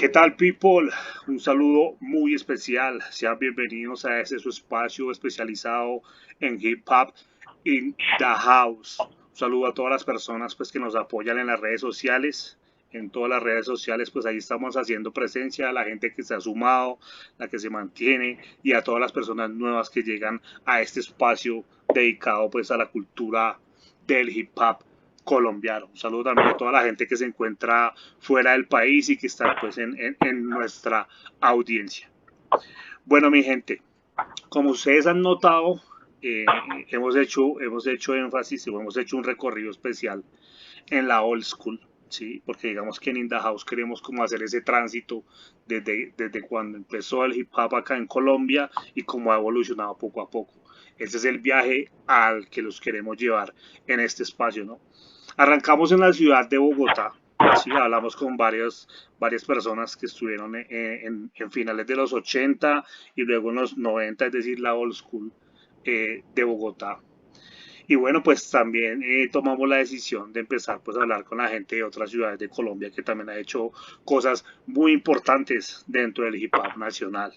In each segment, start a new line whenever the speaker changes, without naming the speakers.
¿Qué tal, people? Un saludo muy especial. Sean bienvenidos a este su espacio especializado en hip hop in the house. Un saludo a todas las personas pues, que nos apoyan en las redes sociales. En todas las redes sociales, pues ahí estamos haciendo presencia a la gente que se ha sumado, la que se mantiene y a todas las personas nuevas que llegan a este espacio dedicado pues a la cultura del hip hop colombiano. Un saludo también a toda la gente que se encuentra fuera del país y que está pues en nuestra audiencia. Bueno, mi gente, como ustedes han notado, hemos hecho énfasis o hemos hecho un recorrido especial en la old school, ¿sí? Porque digamos que en In The House queremos como hacer ese tránsito desde cuando empezó el hip hop acá en Colombia y cómo ha evolucionado poco a poco. Ese es el viaje al que los queremos llevar en este espacio, ¿no? Arrancamos en la ciudad de Bogotá. Sí, hablamos con varias personas que estuvieron en finales de los 80 y luego en los 90, es decir, la old school de Bogotá. Y bueno, pues también tomamos la decisión de empezar pues a hablar con la gente de otras ciudades de Colombia que también ha hecho cosas muy importantes dentro del hip hop nacional.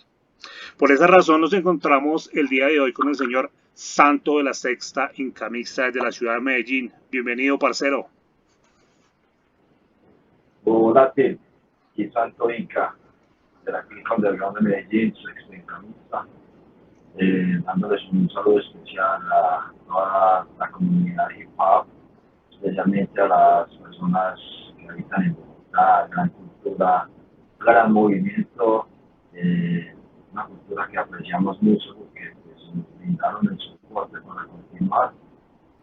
Por esa razón nos encontramos el día de hoy con el señor Santo de la Sexta Inca Mixta desde la ciudad de Medellín. Bienvenido, parcero.
Hola, Tim. Aquí Santo Inca, de la Clínica Underground de Medellín, su extensamente, dándoles un saludo especial a toda la comunidad hip hop, especialmente a las personas que habitan en Bogotá, gran cultura, gran movimiento, una cultura que apreciamos mucho porque pues, nos brindaron el soporte para continuar.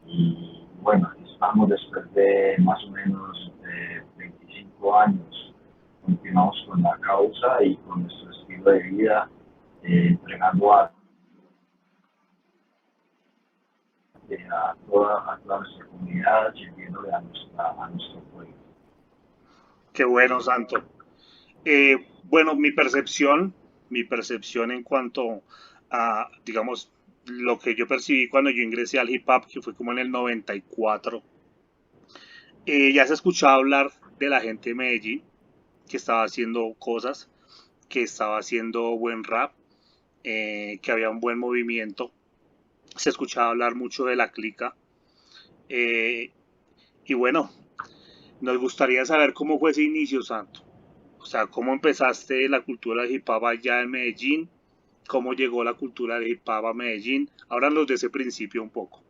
Y bueno, aquí estamos después de más o menos 25 años. Continuamos con la causa y con nuestro estilo de vida, entregando a toda nuestra comunidad, sirviéndole a nuestro pueblo.
Qué bueno, Santo. Bueno, mi percepción en cuanto a, digamos, lo que yo percibí cuando yo ingresé al hip hop, que fue como en el 94, ya se escuchaba hablar de la gente de Medellín, que estaba haciendo cosas, que estaba haciendo buen rap, que había un buen movimiento, se escuchaba hablar mucho de la clica, eh, y bueno, nos gustaría saber cómo fue ese inicio, Santo. O sea, cómo empezaste la cultura de hip hop allá en Medellín, cómo llegó la cultura de hip hop a Medellín. Háblanos de ese principio un poco.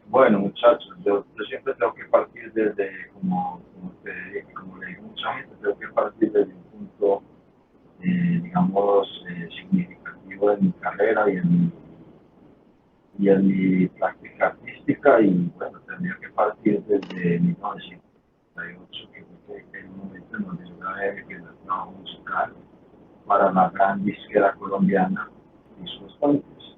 Bueno, muchachos, yo siempre tengo que partir desde, como le digo a mucha gente, tengo que partir desde un punto, digamos, significativo de mi carrera y en mi práctica artística y bueno, tendría que partir desde 1998, que fue el momento en donde yo grabé el primer trabajo musical para la gran disquera colombiana Discos Fuentes.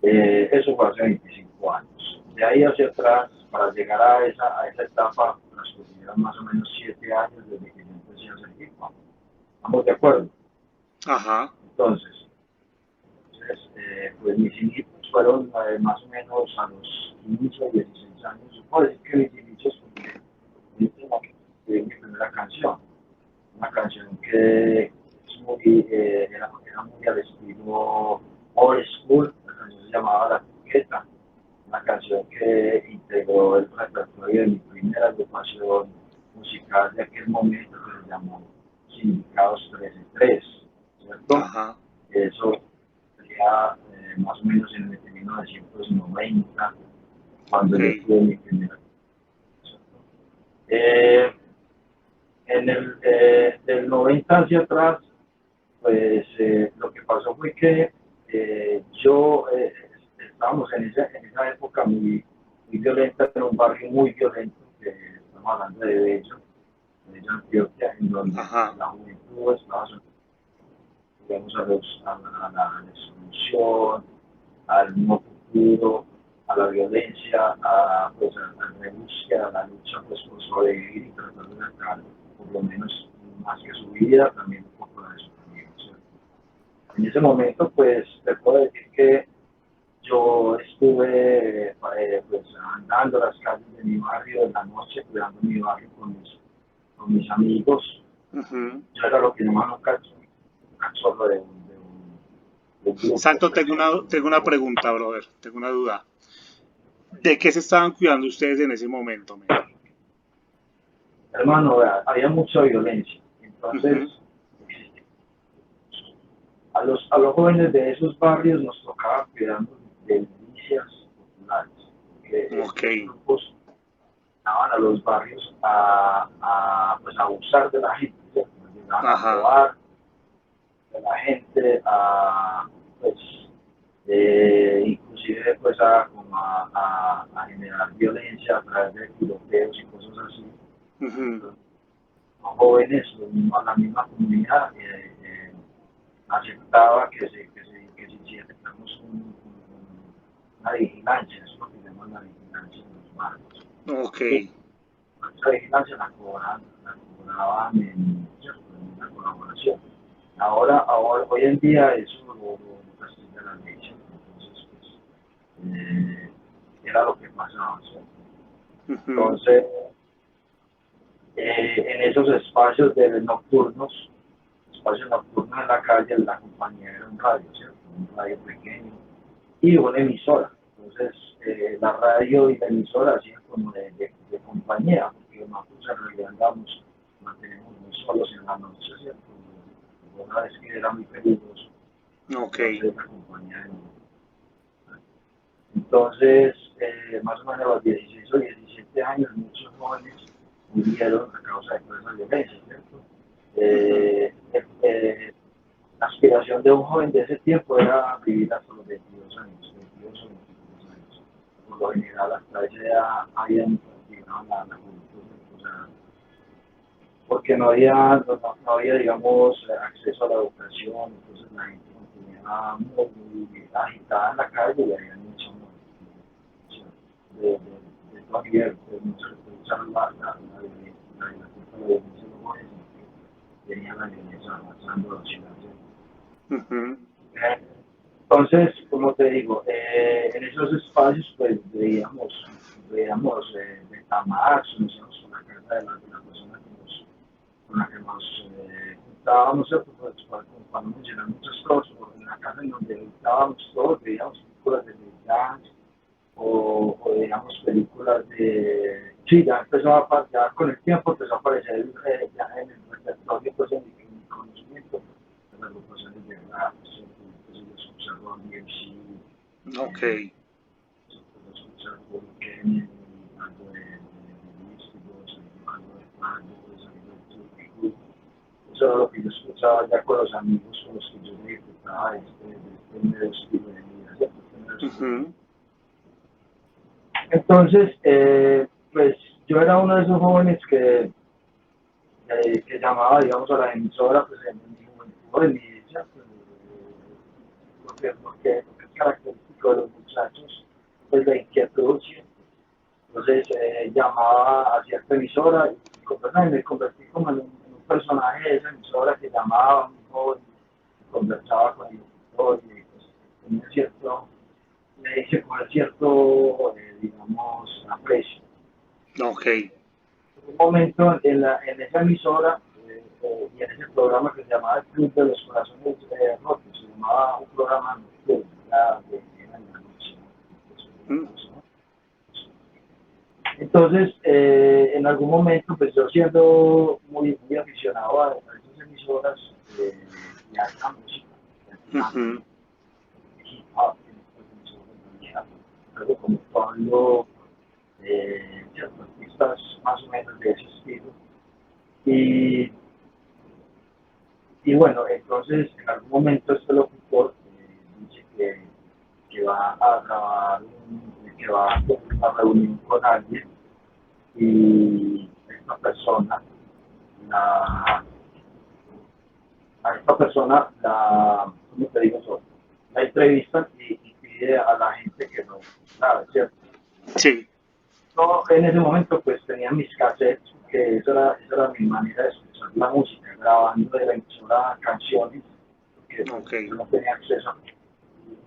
Eso fue hace 25 años. De ahí hacia atrás, para llegar a esa etapa, transcurrieron más o menos 7 años desde que yo empecé a hacer hip hop. ¿Estamos de acuerdo?
Ajá,
Entonces, pues mis inicios fueron más o menos a los 15 o 16 años. Yo puedo decir que mis inicios porque yo tengo que escribir mi primera canción. Una canción que es era muy al estilo old school. La canción se llamaba La Turqueta. Una canción que integró el repertorio de mi primera agrupación musical de aquel momento que se llamó Sindicados 13-3, ¿cierto?
ajá,
Eso sería más o menos en el 1990, cuando
ok,
yo tuve mi primera. Eh, del 90 hacia atrás, pues lo que pasó fue que yo estábamos en esa época muy violenta, en un barrio muy violento, que estamos hablando de Antioquia, en donde
ajá,
la juventud estaba digamos, a la destrucción, al no futuro, a la violencia, pues, a la rebusca, a la lucha pues, por sobrevivir y tratar de sacar por lo menos más que su vida, también un poco la de su familia. ¿Cierto? En ese momento, pues, te puedo decir que yo estuve pues, andando las calles de mi barrio en la noche, cuidando mi barrio con mis amigos,
Ujú.
Yo era lo que llamaban un cachorro de un grupo.
Santo, tengo una pregunta, brother. Tengo una duda. ¿De qué se estaban cuidando ustedes en ese momento, men?
Hermano, vea, había mucha violencia. Entonces,
Ujú.
a los jóvenes de esos barrios nos tocaba cuidarnos de milicias populares, que
Ok.
estos grupos llegaban a los barrios pues, a abusar de la gente, ¿cierto? Llegaban a
Ajá.
robar de la gente, pues, inclusive pues, a generar violencia a través de tiroteos y cosas así.
Ujú.
Entonces, los jóvenes, la misma comunidad, aceptaba que se hiciera, digamos, una vigilancia, eso es lo que llaman la vigilancia en los barrios.
Ok.
Y esa vigilancia la cobraban en la colaboración. Hoy en día eso lo castiga la ley, ¿cierto? Entonces, pues, era lo que pasaba, ¿cierto?
Ujú.
Entonces, en esos espacios nocturnos en la calle, la compañía era un radio, ¿cierto? Un radio pequeño y una emisora. Entonces, la radio y la emisora hacían como de compañía, porque nosotros en realidad mantenemos muy solos en la noche, ¿cierto? Una vez que era muy peligroso,
Ok.
entonces la compañía de entonces, más o menos a los 16 o 17 años, muchos jóvenes murieron a causa de toda esa violencia, ¿cierto?
Ujú.
Eh, la aspiración de un joven de ese tiempo era vivir hasta los 22 años, 22 o 23 años. Por lo general, hasta esa edad habían llegado a la juventud, o sea, porque no había, digamos, acceso a la educación, entonces la gente mantenía muy agitada en la calle y había mucho de todo abierto, no se le puede usar la violencia para la violencia de los jóvenes, que tenía la violencia avanzando a la ciudad.
Ujú.
Entonces, como te digo, en esos espacios pues veíamos Betamax, nos íbamos con la casa de la persona con la que nos juntábamos, ¿cierto? Pues, para no mencionar muchas cosas, en la casa en donde juntábamos todos, veíamos películas de Dance o digamos películas de... Sí, ya empezó ya con el tiempo empezó a aparecer ya en el repertorio, pues en mi conocimiento, de las agrupaciones de rap, entonces yo escuchaba Ron DMC,
Ok.
yo escuchaba Paul Kenny, algo de Místicos, algo de Fagos, algo de Tutti Frutti. Eso era lo que yo escuchaba ya con los amigos con los que yo me disfrutaba de este nuevo estilo de vida, ¿cierto? Este nuevo estilo de vida.
Ujú.
Entonces, pues yo era uno de esos jóvenes que llamaba, digamos, a la emisora, pues en mi juventud, en mi iglesia, pues, porque es característico de los muchachos, pues la inquietud, ¿sí? Entonces llamaba a cierta emisora y me convertí como en un personaje de esa emisora que llamaba, muy joven, conversaba con el locutor y pues, tenía cierto, le hice con cierto, digamos, aprecio.
Ok.
Un momento en esa emisora y en ese programa que se llamaba El Club de los Corazones Rotos, se llamaba un programa nocturno, era de la noche,
Mm.
¿no? Entonces, en algún momento, pues yo siendo muy aficionado a esas emisoras y a esa música,
Ujú.
hip hop, algo como Pablo, ciertos artistas más o menos de ese estilo. Y Y bueno, entonces en algún momento este locutor dice que va a grabar, que va a hacer una reunión con alguien y la, esta persona, ¿cómo te digo eso? La entrevista y pide a la gente que no grabe, ¿cierto?
Sí.
Yo en ese momento pues tenía mis cassettes, que esa era mi manera de escuchar la música, grabando de la emisora canciones, porque pues,
Ok.
yo no tenía acceso a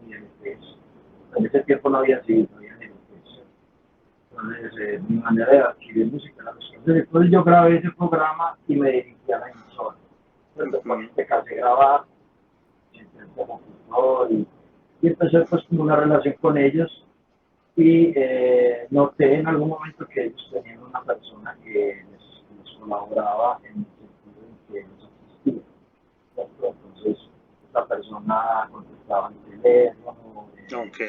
ni MP3. En ese tiempo no había CD, no había ni MP3. Entonces mi manera de adquirir música era los cassettes. Entonces yo grabé ese programa y me dirigí a la emisora. pues después empecé a grabar, siempre como tutor y empecé pues como una relación con ellos y noté en algún momento que ellos tenían una persona que les colaboraba en el sentido en que ellos asistían, ¿cierto? Entonces esta persona contestaba el teléfono,
Ok.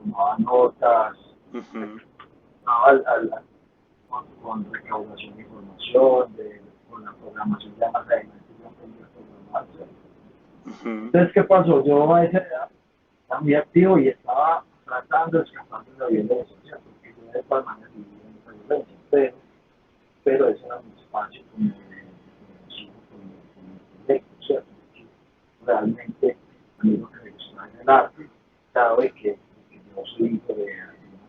tomaba notas,
Ujú,
con recaudación de información, con la programación ya más adelante, yo aprendí a programar, ¿cierto?
ujú.
Entonces, ¿qué pasó? Yo a esa edad estaba muy activo y estaba tratando de escapar de la violencia, ¿cierto? Porque yo de todas maneras vivía en esa violencia, pero ese era mi espacio como de conexión con el proyecto, ¿cierto? Porque realmente a mí lo que me gustaba era el arte, sabe que yo soy hijo de un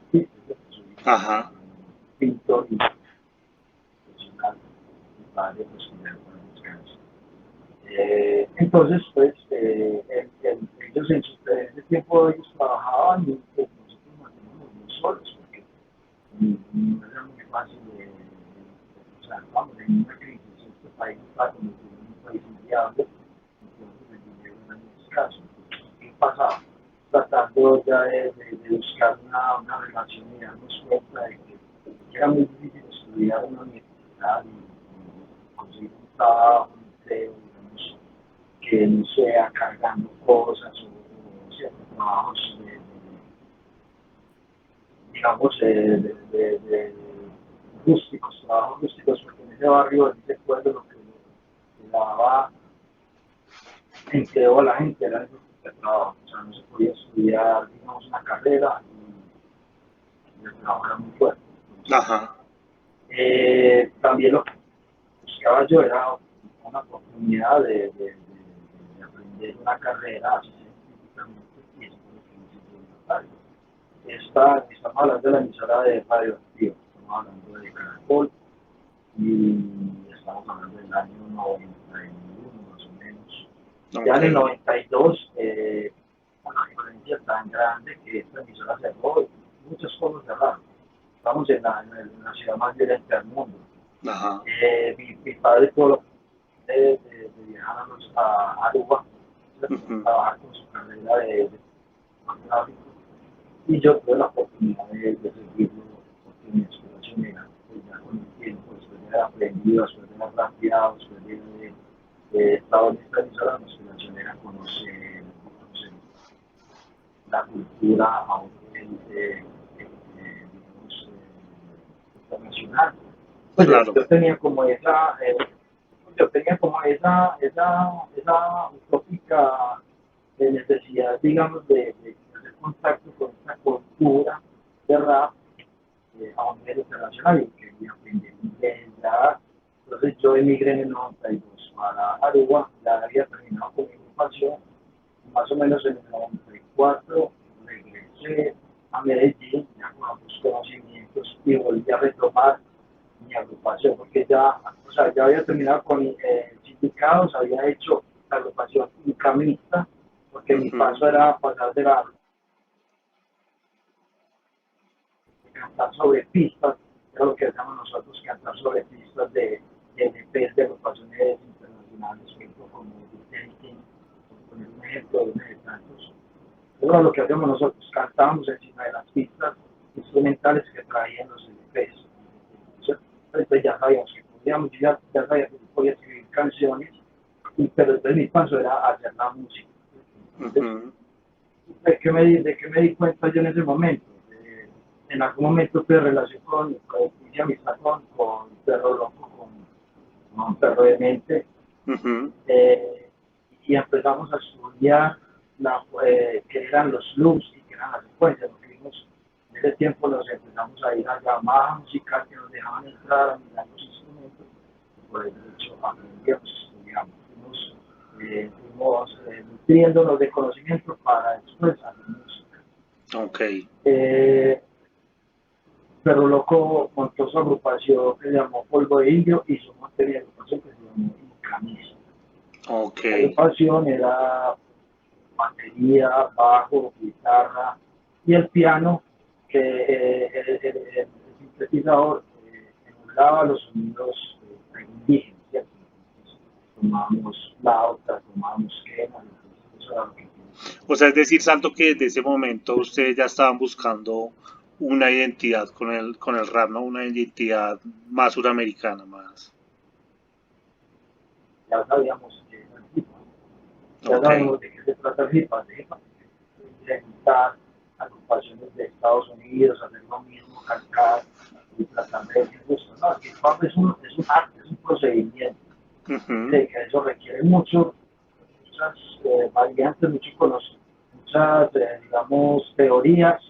artista, ¿cierto? Soy hijo de
Ajá.
un pintor y profesional, mi padre pues con el descanso. Entonces, pues, ellos en ese tiempo ellos trabajaban y pues, nosotros nos manteníamos muy solos, porque no era muy fácil o sea, vamos, en una crisis, este país está convertido en un país inviable, entonces el dinero era muy escaso. Entonces, ¿qué pasaba? Tratando ya de buscar una relación y darnos cuenta de que era muy difícil estudiar en una universidad y conseguir un trabajo, un empleo, digamos, que no sea cargando cosas o ciertos trabajos, digamos, rústicos, trabajos rústicos, porque en ese barrio, en ese pueblo, lo que daba empleo a la gente era el trabajo, o sea, no se podía estudiar, digamos, una carrera y el trabajo era muy fuerte. Entonces,
Ajá.
también lo que buscaba yo era una oportunidad de aprender una carrera así científicamente y eso fue lo que hice yo en la radio. Estamos hablando de la emisora de radioactiva, estamos hablando de Caracol y estamos hablando del año 91 más o menos. Ya
Ok.
en el 92, una diferencia tan grande que esta emisora cerró y muchas cosas cerraron. Estamos en la ciudad más violenta del mundo.
Ajá.
Mi padre tuvo la oportunidad de viajar a Aruba,
Ujú.
trabajar con su carrera de gráfico y yo tuve la oportunidad de seguirlo porque mi aspiración era, pues ya con el tiempo, después de haber aprendido, después de haber rapeado, después de haber estado en esta emisora, mi aspiración era conocer la cultura a un nivel digamos, internacional. Pues
Claro.
yo tenía como esa utópica necesidad, digamos, de hacer contacto con esta cultura de rap a un nivel internacional y quería aprender inglés, ya. Entonces yo emigré en el 92 para Aruba, ya había terminado con mi educación, más o menos en el 94 regresé a Medellín, ya con otros conocimientos y volví a retomar mi agrupación, porque ya, o sea, ya había terminado con sindicados, había hecho la agrupación Incamista, porque mi
Ujú.
paso era pasar de cantar sobre pistas, era lo que hacemos nosotros, cantar sobre pistas de LPs de agrupaciones internacionales, como Vicentin, por poner un ejemplo de uno de tantos. Eso era lo que hacemos nosotros, cantábamos encima de las pistas instrumentales que traían los LPs. Entonces ya sabíamos que podíamos, ya sabía que podía escribir canciones, pero entonces mi paso era hacer la música. Entonces,
Ujú.
de qué me di cuenta yo en ese momento? En algún momento tuve relación hice amistad con Perro Loco, con Perro de Mente,
Ujú.
eh, y empezamos a estudiar qué eran los loops y qué eran las secuencias. Nos fuimos, en ese tiempo nos empezamos a ir a Yamaha Musical que nos dejaban entrar a mirar los instrumentos, y por el derecho aprendíamos, estudiamos, fuimos nutriéndonos de conocimiento para después hacer música.
Ok.
Eh, Pero Loco montó su agrupación que se llamó Polvo de Indio y su materia de agrupación que se llamó Incamisa.
Ok.
La agrupación era batería, bajo, guitarra y el piano, que el sintetizador emulaba los sonidos indígenas, ¿cierto? Entonces, tomábamos flauta, tomábamos quena, entonces eso era lo que
O sea, es decir, Santo, que desde ese momento ustedes ya estaban buscando una identidad con el rap, ¿no? Una identidad más suramericana, más.
ya sabíamos que era el hip hop, ya
Ok.
sabemos de qué se trata el hip hop, presentar agrupaciones de Estados Unidos, hacer lo mismo, cantar y tratar de decir esto. No, el hip hop es un arte, es un procedimiento,
Ujú,
que eso requiere muchas variantes, muchas, digamos, teorías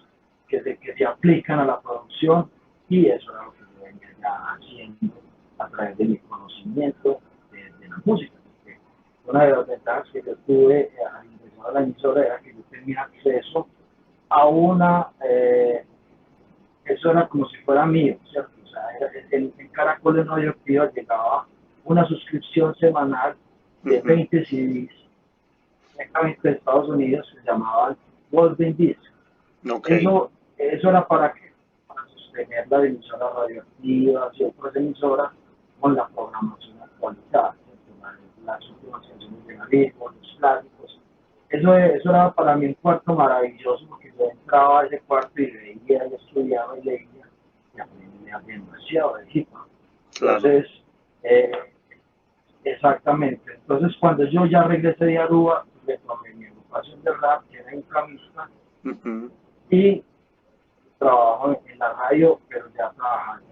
que se aplican a la producción y eso era lo que yo venía ya haciendo a través de mi conocimiento de la música. Porque una de las ventajas que yo tuve al ingresar a la emisora era que yo tenía acceso a eso era como si fuera mío, ¿cierto? O sea, en Caracol en Radioactiva llegaba una suscripción semanal de
ujú.
20 CDs directamente de Estados Unidos que se llamaban Golden Disc.
Ok,
Eso era para qué? Para sostener la emisora radioactiva y otras emisoras con la programación actualizada, las últimas canciones de Galipo, los clásicos. Eso era para mí un cuarto maravilloso porque yo entraba a ese cuarto y veía y estudiaba y leía y aprendía demasiado de hip hop.
claro.
Entonces, eh, exactamente. Entonces, cuando yo ya regresé de Aruba, retomé mi educación de rap, que era intramista,
Ujú.
y trabajo en la radio, pero ya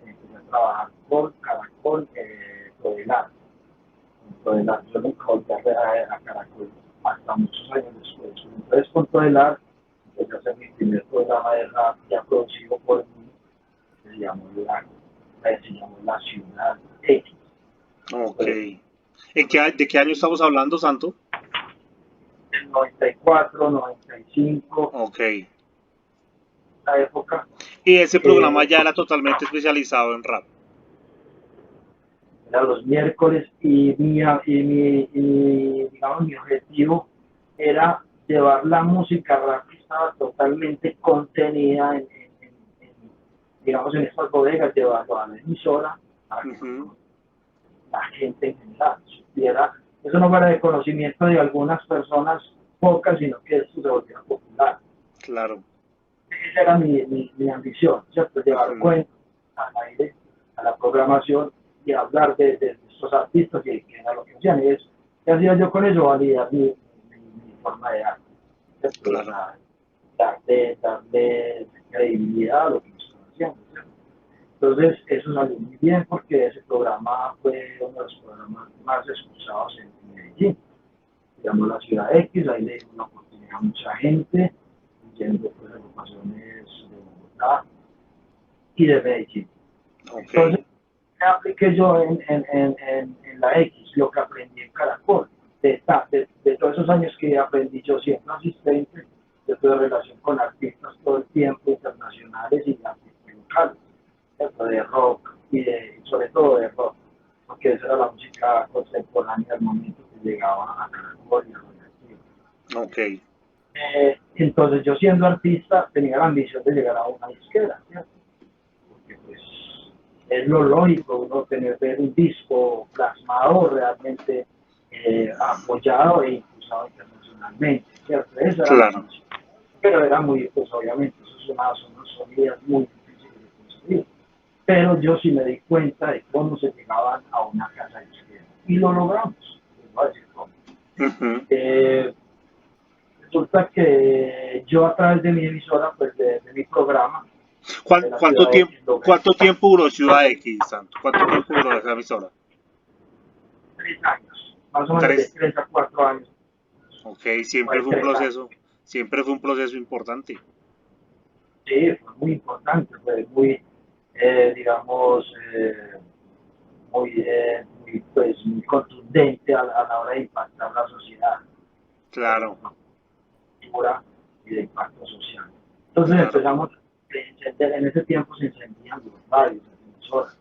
empecé a trabajar con Caracol, Prodelar. Yo nunca volví a Caracol hasta muchos años después. Entonces, con Prodelar, empecé a hacer mi primer programa de rap ya producido por mí, que se llamó La Ciudad X.
Ok.
Entonces,
¿De qué año estamos hablando, Santo?
en 94, 95,
Ok.
la época,
Y ese programa
eh,
ya era totalmente especializado en rap.
era los miércoles digamos, mi objetivo era llevar la música rap que estaba totalmente contenida digamos, en estas bodegas, llevarlo a la emisora para que
Ujú,
la gente en general supiera, eso no fuera de conocimiento de algunas personas pocas, sino que esto se volviera popular.
claro.
Esa era mi ambición, ¿cierto? Llevar
Ujú,
cuentos al aire, a la programación y hablar de estos artistas que era lo que hacían. Y es, ¿qué hacía yo con eso? Validar mi forma de arte, ¿cierto?
claro.
Darle credibilidad a lo que estaban haciendo, ¿cierto? Entonces, eso salió muy bien porque ese programa fue uno de los programas más escuchados en Medellín. Se llamó La Ciudad X, ahí le dimos la oportunidad a mucha gente, yendo pues agrupaciones de Bogotá y de Medellín.
Ok.
Entonces, ¿qué apliqué yo en la X? Lo que aprendí en Caracol. De todos esos años que aprendí yo siendo asistente, yo tuve relación con artistas todo el tiempo, internacionales y artistas locales, ¿cierto? De rock sobre todo de rock, porque esa era la música contemporánea del momento que llegaba a Caracol y a Radioactiva.
Ok.
Entonces yo siendo artista tenía la ambición de llegar a una disquera, ¿cierto? Porque pues es lo lógico uno tener ver un disco plasmado realmente apoyado e impulsado internacionalmente, ¿cierto? Esa era mi
Claro.
ambición. Pero era muy, pues obviamente, eso son unas sonidas muy difíciles de construir. Pero yo sí me di cuenta de cómo se llegaban a una casa disquera. Y lo logramos. Les voy a decir cómo.
Ujú.
Eh, Resulta que yo a través de mi emisora, pues de mi programa, de la
¿Cuánto
Ciudad
tiempo,
X, logré
cuánto tiempo duró Ciudad X, Santo? ¿Cuánto tiempo duró esa emisora?
3 años, más o menos de
Tres.
3 a 4 años,
Ok,
o de 3 años.
siempre fue un proceso importante.
Sí, fue muy importante, fue muy, digamos, muy contundente a la hora de impactar la sociedad,
Claro,
cultura y de impacto social. Entonces
claro.
empezamos a encender, en ese tiempo se encendían los radios, las emisoras,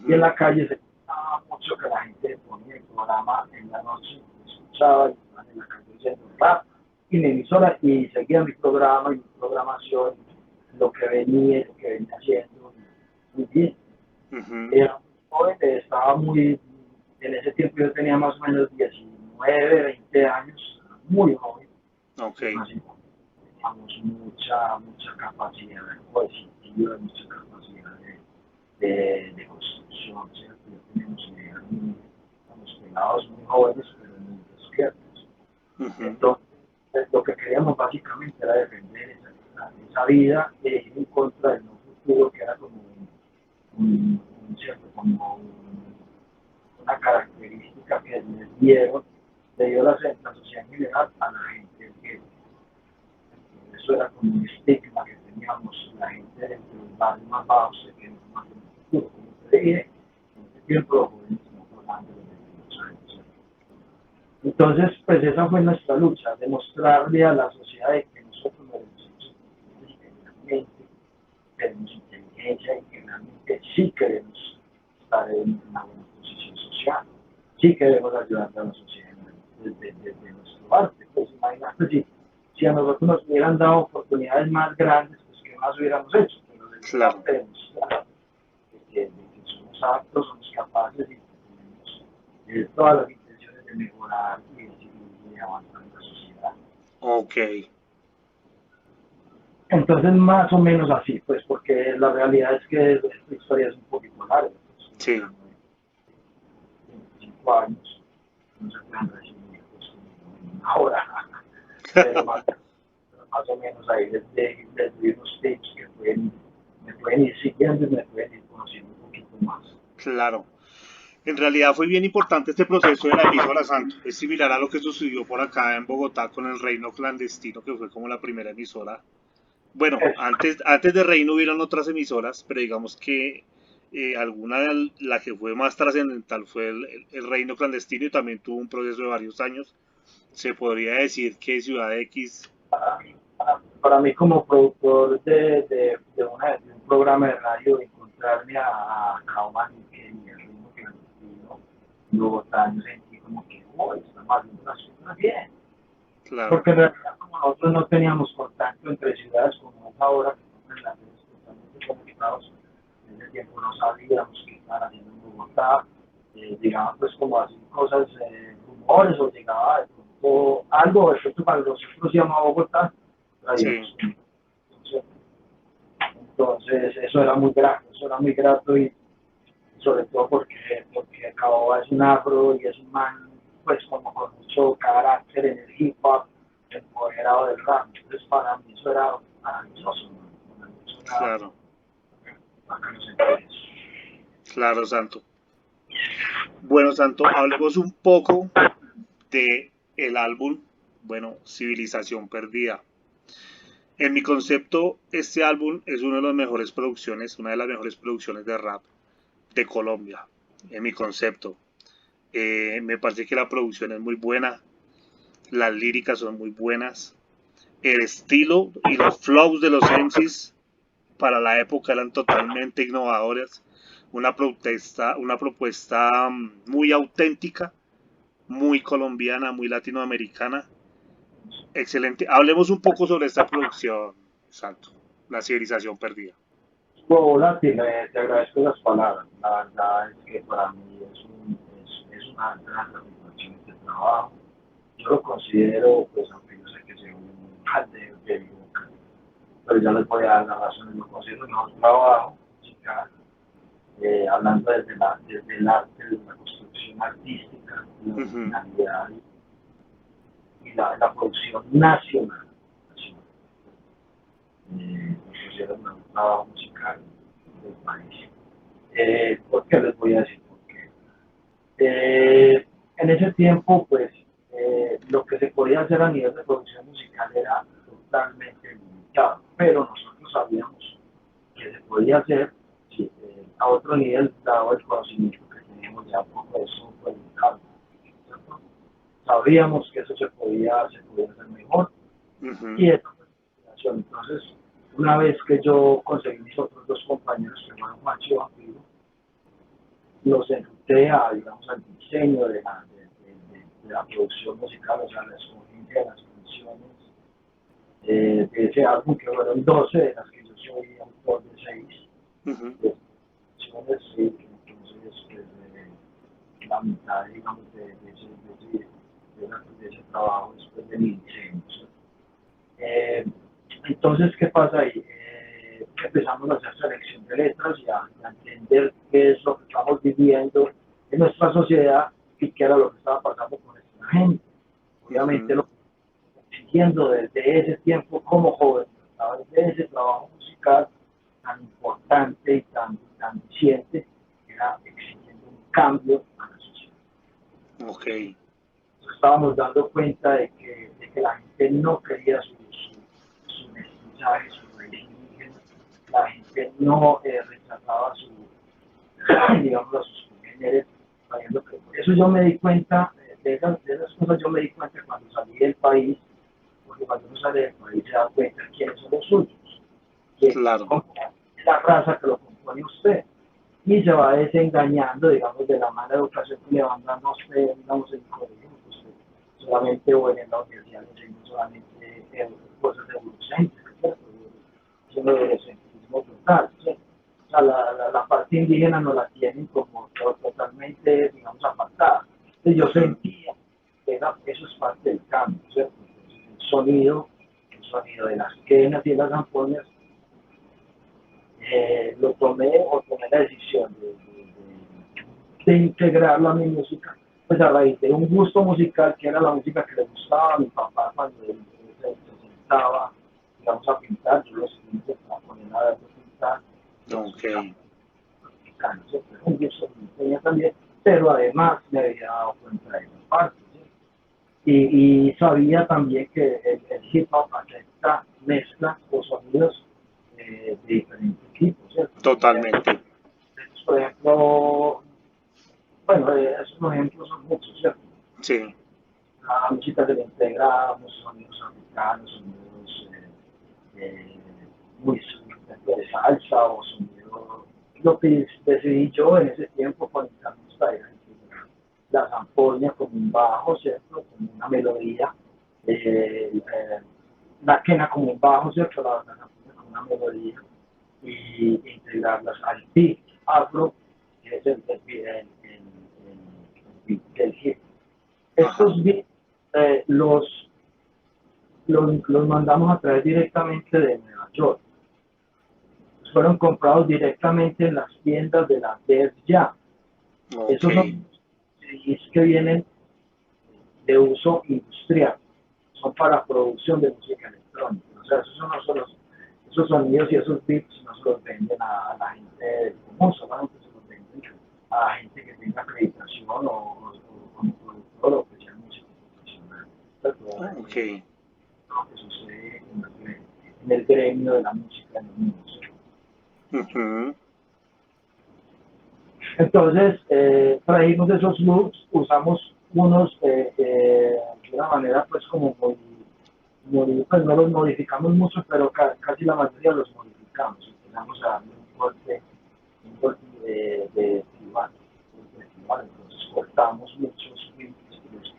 y en
Ujú,
la calle se escuchaba mucho que la gente ponía el programa en la noche, escuchaba y estaban en la calle oyendo rap, y mi emisora, y seguía mi programa y mi programación, lo que venía haciendo, muy bien.
ujú.
Era muy joven, estaba muy, En ese tiempo yo tenía más o menos 19, 20 años, muy joven.
Ok.
Así, teníamos mucha capacidad coercitiva, mucha capacidad de construcción, ¿cierto? Ya teníamos ideas estamos pelados muy jóvenes, pero muy despiertos. Entonces, lo que queríamos básicamente era defender esa vida en contra del no futuro, que era como ¿cierto? Como una característica que les dieron, le dio la sociedad en general a la gente que eso era como un estigma que teníamos la gente de los barrios más bajos que no más en el futuro, como te dije, en ese tiempo los jóvenes no hablando de los años. Entonces, pues esa fue nuestra lucha, demostrarle a la sociedad de que nosotros merecemos y que realmente tenemos inteligencia y que realmente sí queremos estar en una buena posición social, sí queremos ayudar a la sociedad desde nuestro arte. Pues imagínate si a nosotros nos hubieran dado oportunidades más grandes, pues ¿qué más hubiéramos hecho? Pero desde
Claro.
arte demostrar que somos aptos, somos capaces y que tenemos todas las intenciones de mejorar y de avanzar en la sociedad.
Ok.
Entonces, más o menos así, pues, porque la realidad es que esta historia es un poquito larga. Pues,
Sí.
25 años, no se pueden resumir pues, en una hora, pero más o menos ahí les doy unos tips que me pueden ir siguiendo y me pueden ir conociendo un poquito más.
Claro. En realidad fue bien importante este proceso de la emisora Santo. Es similar a lo que sucedió por acá en Bogotá con el Reino Clandestino, que fue como la primera emisora. Bueno,
Eso,
antes de Reino hubieron otras emisoras, pero digamos que alguna de la que fue más trascendental fue el Reino Clandestino y también tuvo un proceso de varios años. Se podría decir que Ciudad X,
para mí como productor de un programa de radio, encontrarme a Kauman y el ritmo que en Bogotá, yo sentí como que, oh, estamos haciendo las cosas bien.
claro,
Porque en realidad como nosotros no teníamos contacto entre ciudades como es ahora, que estamos en las redes totalmente comunicados, en ese tiempo no sabíamos qué estaban haciendo en Bogotá, llegaban pues como así cosas, rumores, o llegaba de pronto algo, de pronto para nosotros íbamos a Bogotá,
sí,
traíamos entonces eso era muy grato y sobre todo porque Caoba es un afro y es un man pues como con mucho carácter en el hip hop, empoderado del rap. Entonces para mí eso era maravilloso, para mí eso era
claro,
bacano sentir eso.
claro, Santo. Bueno, Santo, hablemos un poco de el álbum, bueno, Civilización Perdida. En mi concepto, este álbum es una de las mejores producciones, una de las mejores producciones de rap de Colombia. En mi concepto, me parece que la producción es muy buena, las líricas son muy buenas, el estilo y los flows de los MCs para la época eran totalmente innovadores, una propuesta muy auténtica, muy colombiana, muy latinoamericana. Excelente. Hablemos un poco sobre esta producción, Santo, La Civilización Perdida.
Hola, te agradezco las palabras. La verdad es que para mí es una gran satisfacción este trabajo. Yo lo considero, pues aunque yo sé que se oye muy mal de mi boca, pero ya les voy a dar la razón, lo considero un mejor trabajo musical, hablando desde el arte, de la construcción artística, la
Uh -huh.
originalidad y la producción nacional. Lo considero un mejor trabajo musical del país. ¿Por qué les voy a decir por qué? En ese tiempo, pues, lo que se podía hacer a nivel de producción musical era totalmente limitado, pero nosotros sabíamos que se podía hacer sí, a otro nivel, dado el conocimiento que teníamos ya un poco de software y tal. Sabíamos que eso se podía hacer mejor
Uh -huh.
y eso fue la inspiración. Entonces, una vez que yo conseguí mis otros dos compañeros, que fueron Juancho y Vampiro, los enruté a, digamos, al diseño de la producción musical, o sea, la escogencia de las canciones de ese álbum, que fueron 12, de las que yo soy autor de 6.
Uh -huh.
De canciones, sí, entonces, la mitad, digamos, de ese trabajo después de mi diseño. Entonces, ¿qué pasa ahí? Empezamos a hacer selección de letras y a entender qué es lo que estamos viviendo en nuestra sociedad y qué era lo que estaba pasando con nuestra gente. Obviamente, lo que estoy siguiendo desde ese tiempo como joven, a través de ese trabajo musical tan importante y tan viciente, era exigiendo un cambio a la sociedad.
Ok.
Nos estábamos dando cuenta de que la gente no quería su mestizaje, su raíz indígena, la gente no rechazaba digamos, a sus congéneres, sabiendo que por eso yo me di cuenta, de esas cosas yo me di cuenta cuando salí del país, porque cuando uno sale del país se da cuenta de quiénes son los suyos, que
Claro.
es la raza que lo compone usted, y se va desengañando, digamos, de la mala educación que le van dando a usted, digamos, en el colegio, pues, solamente o en la universidad le enseñan solamente cosas eurocéntricas, ¿cierto? Es un eurocentrismo total, ¿cierto? O sea, la parte indígena no la tienen como totalmente, digamos, apartada. Entonces yo sentía que eso es parte del cambio, ¿cierto? Entonces, el sonido de las quenas y de las zampoñas, tomé la decisión de integrarlo a mi música, pues a raíz de un gusto musical que era la música que le gustaba a mi papá cuando él se sentaba, digamos, a pintar, yo lo siguiente para poner a ver pintar,
Ok.
un gusto que tenía también, pero además me había dado cuenta de esa parte, ¿sí? Y sabía también que el hip hop acepta mezclas o sonidos de diferentes tipos, ¿cierto?
Totalmente.
Por ejemplo, bueno, esos ejemplos son muchos, ¿cierto?
Sí.
La música que le integramos, sonidos africanos, sonidos muy de salsa o sonidos. Lo que decidí yo en ese tiempo con esta era la zampoña como un bajo, ¿cierto? Como una melodía, la quena como un bajo, ¿cierto? La zampoña como una melodía y integrarlas al beat afro, que es el beat del hip.
Ajá.
Estos beats los mandamos a traer directamente de Nueva York. Fueron comprados directamente en las tiendas de la Def Jam.
Ok.
Esos son CDs que vienen de uso industrial, son para producción de música electrónica. O sea, esos sonidos y esos beats no se los venden a la gente común, solamente se los venden a la gente que tenga acreditación o como productor o que sea músico profesional.
Ok.
Lo que sucede en el gremio de la música en el mundo.
Ujú.
Entonces, trajimos esos loops, usamos unos de una manera pues como pues no los modificamos mucho, pero casi la mayoría los modificamos. Empezamos a darle un golpe de tribal, entonces cortamos muchos beats y los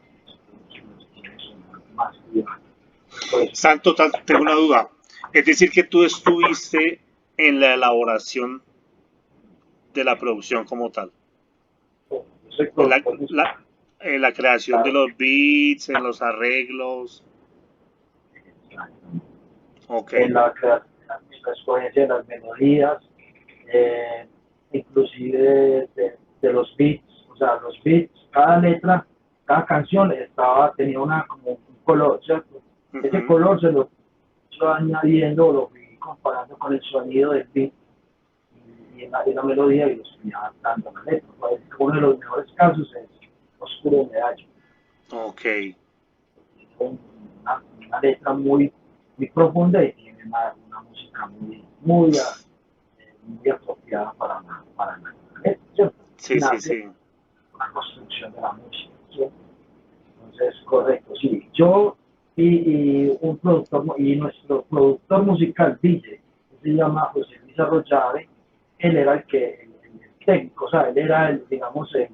hicimos más tribal.
Santo, tengo una duda. Es decir, que tú estuviste en la elaboración de la producción como tal.
Yo soy
En la,
productor
la,
musical,
en la creación de los beats, en los arreglos. Ok.
en la creación, en la escogencia de las melodías, eh, inclusive de los beats, o sea, los beats, cada letra, cada canción tenía como un color, ¿cierto? Ese
Ujú.
color se lo fui añadiendo, lo fui comparando con el sonido del beat y la melodía y los fui adaptando a la letra. Pues, uno de los mejores casos es Oscuro Medallo,
Ok.
una letra muy profunda y tiene una música muy apropiada para la letra, ¿cierto?
Sí, sí,
Nace
sí.
una construcción de la música, ¿cierto? Entonces, correcto, sí. Yo y nuestro productor musical, DJ, que se llama José Luis Arroyave, él era el técnico, o sea, él era digamos, el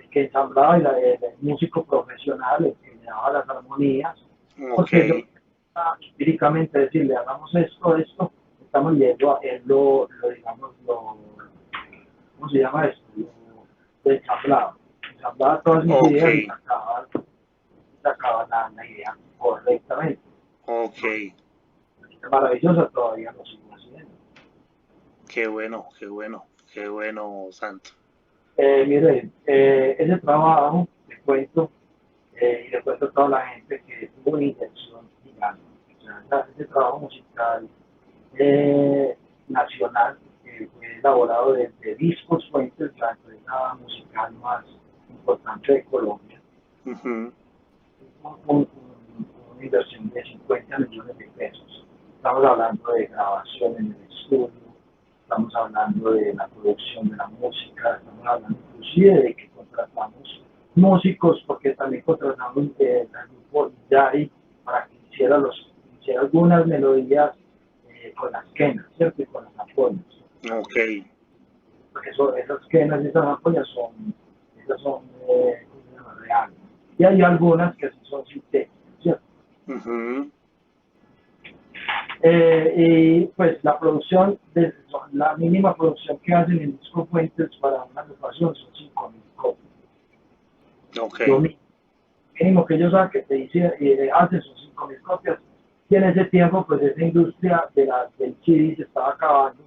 que ensamblaba, el músico profesional, el que le daba las armonías,
Ok.
porque yo empíricamente decirle, hagamos esto, estamos yendo a él digamos, ¿cómo se llama esto? Lo ensamblado. ensamblaba todas mis
Ok,
ideas y sacaba la idea correctamente.
ok.
Es maravillosa, todavía lo sigo haciendo.
Qué bueno, qué bueno, qué bueno, Santo.
Mire, ese trabajo, le cuento, y le cuento a toda la gente que tuvo una intención gigante. O sea, ese trabajo musical nacional fue elaborado desde Discos Fuentes, la empresa musical más importante de Colombia,
Ujú,
una inversión de 50 millones de pesos. Estamos hablando de grabación en el estudio, estamos hablando de la producción de la música, estamos hablando inclusive de que contratamos músicos, porque también contratamos al grupo Yari para que hiciera algunas melodías con las quenas, ¿cierto? Y con las ampollas.
ok.
Porque esas quenas y esas ampollas son reales. Y hay algunas que sí son sintéticas, ¿cierto?
Ujú,
Y pues la producción, la mínima producción que hacen en Disco Fuentes para una agrupación son 5.000 copias.
ok.
Lo mínimo que ellos hacen son 5.000 copias. Y en ese tiempo, pues esa industria del CD se estaba acabando.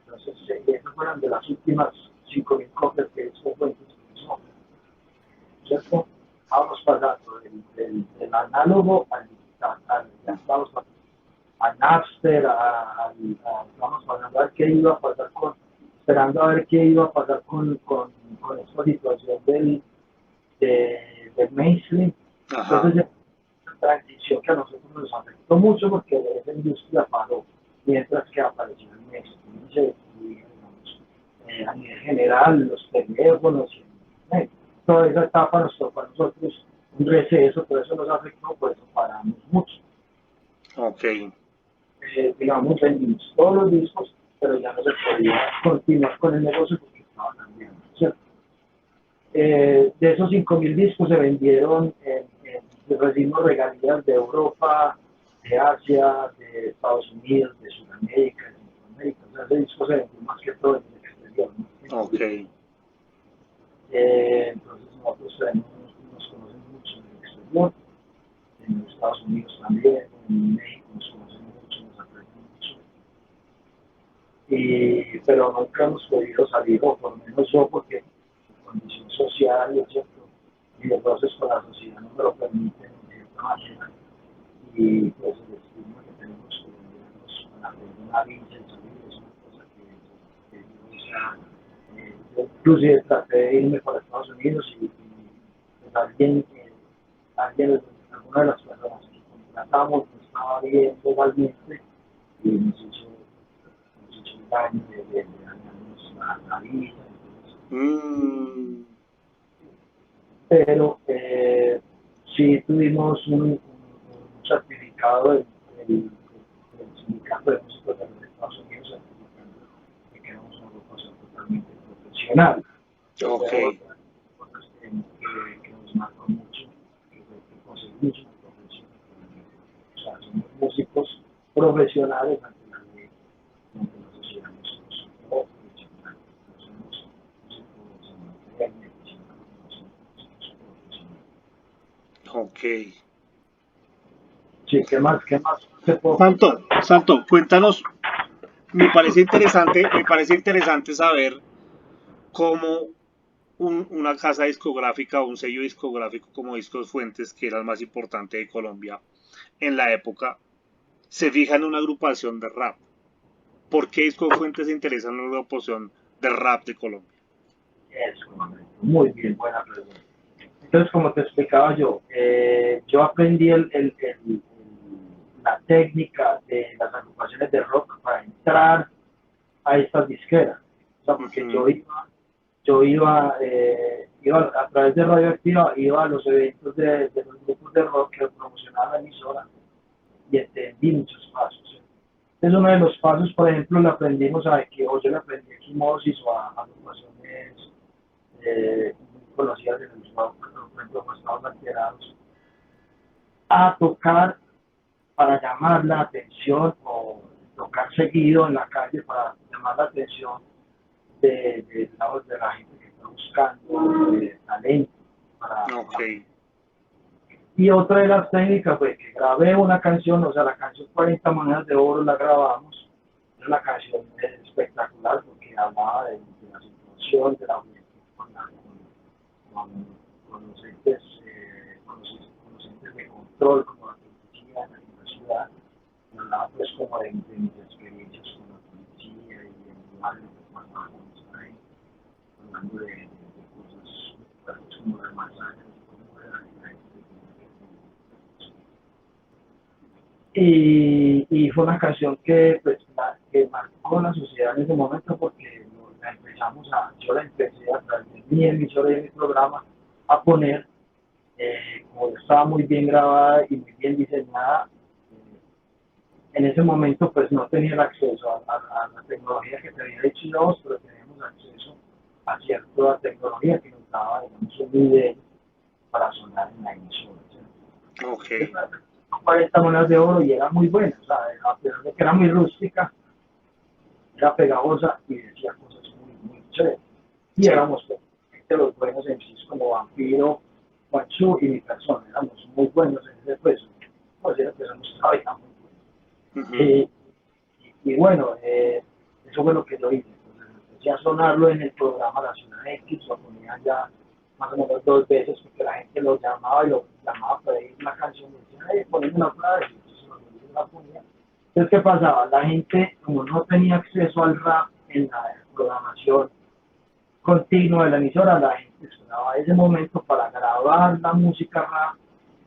Entonces, esas fueron de las últimas 5.000 copias que Disco Fuentes hizo, ¿cierto? Vamos pasando del análogo al digital, ya estamos pasando a Napster, vamos pasando a ver qué iba a pasar esperando a ver qué iba a pasar con esta situación del mainstream.
Ajá,
Entonces, ya una transición que a nosotros nos afectó mucho porque esa industria paró, mientras que apareció el mainstream, digamos, a nivel general, los teléfonos, y internet. Toda esa etapa nos tocó a nosotros un receso, por eso nos afectó, por eso paramos mucho.
ok.
Digamos, vendimos todos los discos, pero ya no se podía continuar con el negocio porque estaba cambiando, ¿cierto? De esos 5.000 discos se vendieron, recibimos regalías de Europa, de Asia, de Estados Unidos, de Sudamérica, de Centroamérica. O sea, ese disco se vendió más que todo en el exterior, ¿no?
Ok.
Entonces nosotros nos conocen mucho en el exterior, en los Estados Unidos también, en México nos conocen mucho, nos aprecian mucho. Pero nunca hemos podido salir, o por lo menos yo, porque condición social, ¿cierto? Y los roces con la sociedad no me lo permiten de cierta manera. Y pues el estigma que tenemos colombianos con la una visa en salir es una cosa que yo, o sea, yo inclusive traté de irme para Estados Unidos y pues alguna de las personas que contratamos no estaba bien legalmente y nos hizo un daño de dañarnos la visa. Entonces,
Mm,
pero sí tuvimos un certificado del sindicato de músicos de los Estados Unidos certificando que éramos una agrupación totalmente profesional.
ok.
Pero otra cosa que nos marcó mucho, que fue que conseguimos una profesión. O sea, somos músicos profesionales ante la ley, ante la sociedad, no somos profesionales, no somos músicos amateur, sino que somos músicos profesionales.
Ok.
Sí, ¿qué más te puedo contar?
Santo, Santo, cuéntanos, me parece interesante saber cómo una casa discográfica o un sello discográfico como Discos Fuentes, que era el más importante de Colombia en la época, se fija en una agrupación de rap. ¿Por qué Discos Fuentes se interesa en una agrupación de rap de Colombia?
Es correcto, muy bien, buena pregunta. Entonces, como te explicaba yo aprendí la técnica de las agrupaciones de rock para entrar a estas disqueras. O sea, porque
Ujú,
iba a través de Radioactiva, iba a los eventos de los grupos de rock que promocionaban la emisora y entendí muchos pasos. ¿Sí? Entonces, uno de los pasos, por ejemplo, le aprendimos o yo le aprendí a Equimosis o a agrupaciones muy conocidas en el rock, por ejemplo, como Estados Alterados, a tocar para llamar la atención o tocar seguido en la calle para llamar la atención de la gente que está buscando talento.
Ok.
Y otra de las técnicas fue que grabé una canción, o sea, la canción 40 monedas de oro la grabamos. Era una canción espectacular porque hablaba de la situación de la juventud con, con los entes, con los entes de control, como la policía en la ciudad. Y hablaba pues como de mis experiencias con la policía y el barrio que pasábamos ahí, hablando de cosas fuertes como de masacres y cómo era la gente. Y fue una canción que, pues, que marcó la sociedad en ese momento porque yo la empecé a través de mi emisora y de mi programa a poner, como estaba muy bien grabada y muy bien diseñada, en ese momento pues no tenía el acceso a la tecnología que te había dicho yo, pero teníamos acceso a cierta tecnología que nos daba, digamos, un nivel para sonar en la emisora.
Ok.
40 monedas de oro y era muy buena, o sea, a pesar de que era muy rústica, era pegajosa y decía cosas muy chéveres. Y
Sí.
éramos de los buenos MCs como Vampiro, Juanchu y mi persona, éramos muy buenos en ese peso. Pues era que éramos todavía muy buenos.
Ujú.
Y bueno, eso fue lo que yo hice. Entonces, empecé a sonarlo en el programa Nacional X, lo ponían ya más o menos 2 veces, porque la gente lo llamaba y lo llamaba para pedir una canción, y decía, poneme una frase, entonces la ponía. Entonces, ¿qué pasaba? La gente, como no tenía acceso al rap en la programación continua de la emisora, la gente esperaba ese momento para grabar la música rap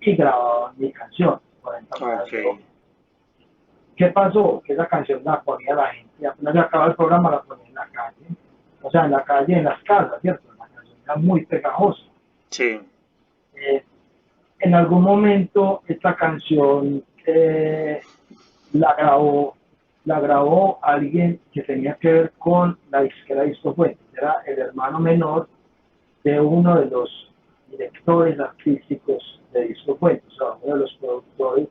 y grababan mi canción, 40
Ok.
monedas de oro. ¿Qué pasó? Que esa canción la ponía la gente, apenas se acaba el programa la ponía en la calle, o sea, en la calle, en las casas, ¿cierto? La canción era muy pegajosa.
Sí.
Eh, en algún momento esta canción la grabó, la grabó alguien que tenía que ver con la disquera Disco Fuentes, era el hermano menor de uno de los directores artísticos de Disco Fuentes, o sea, uno de los productores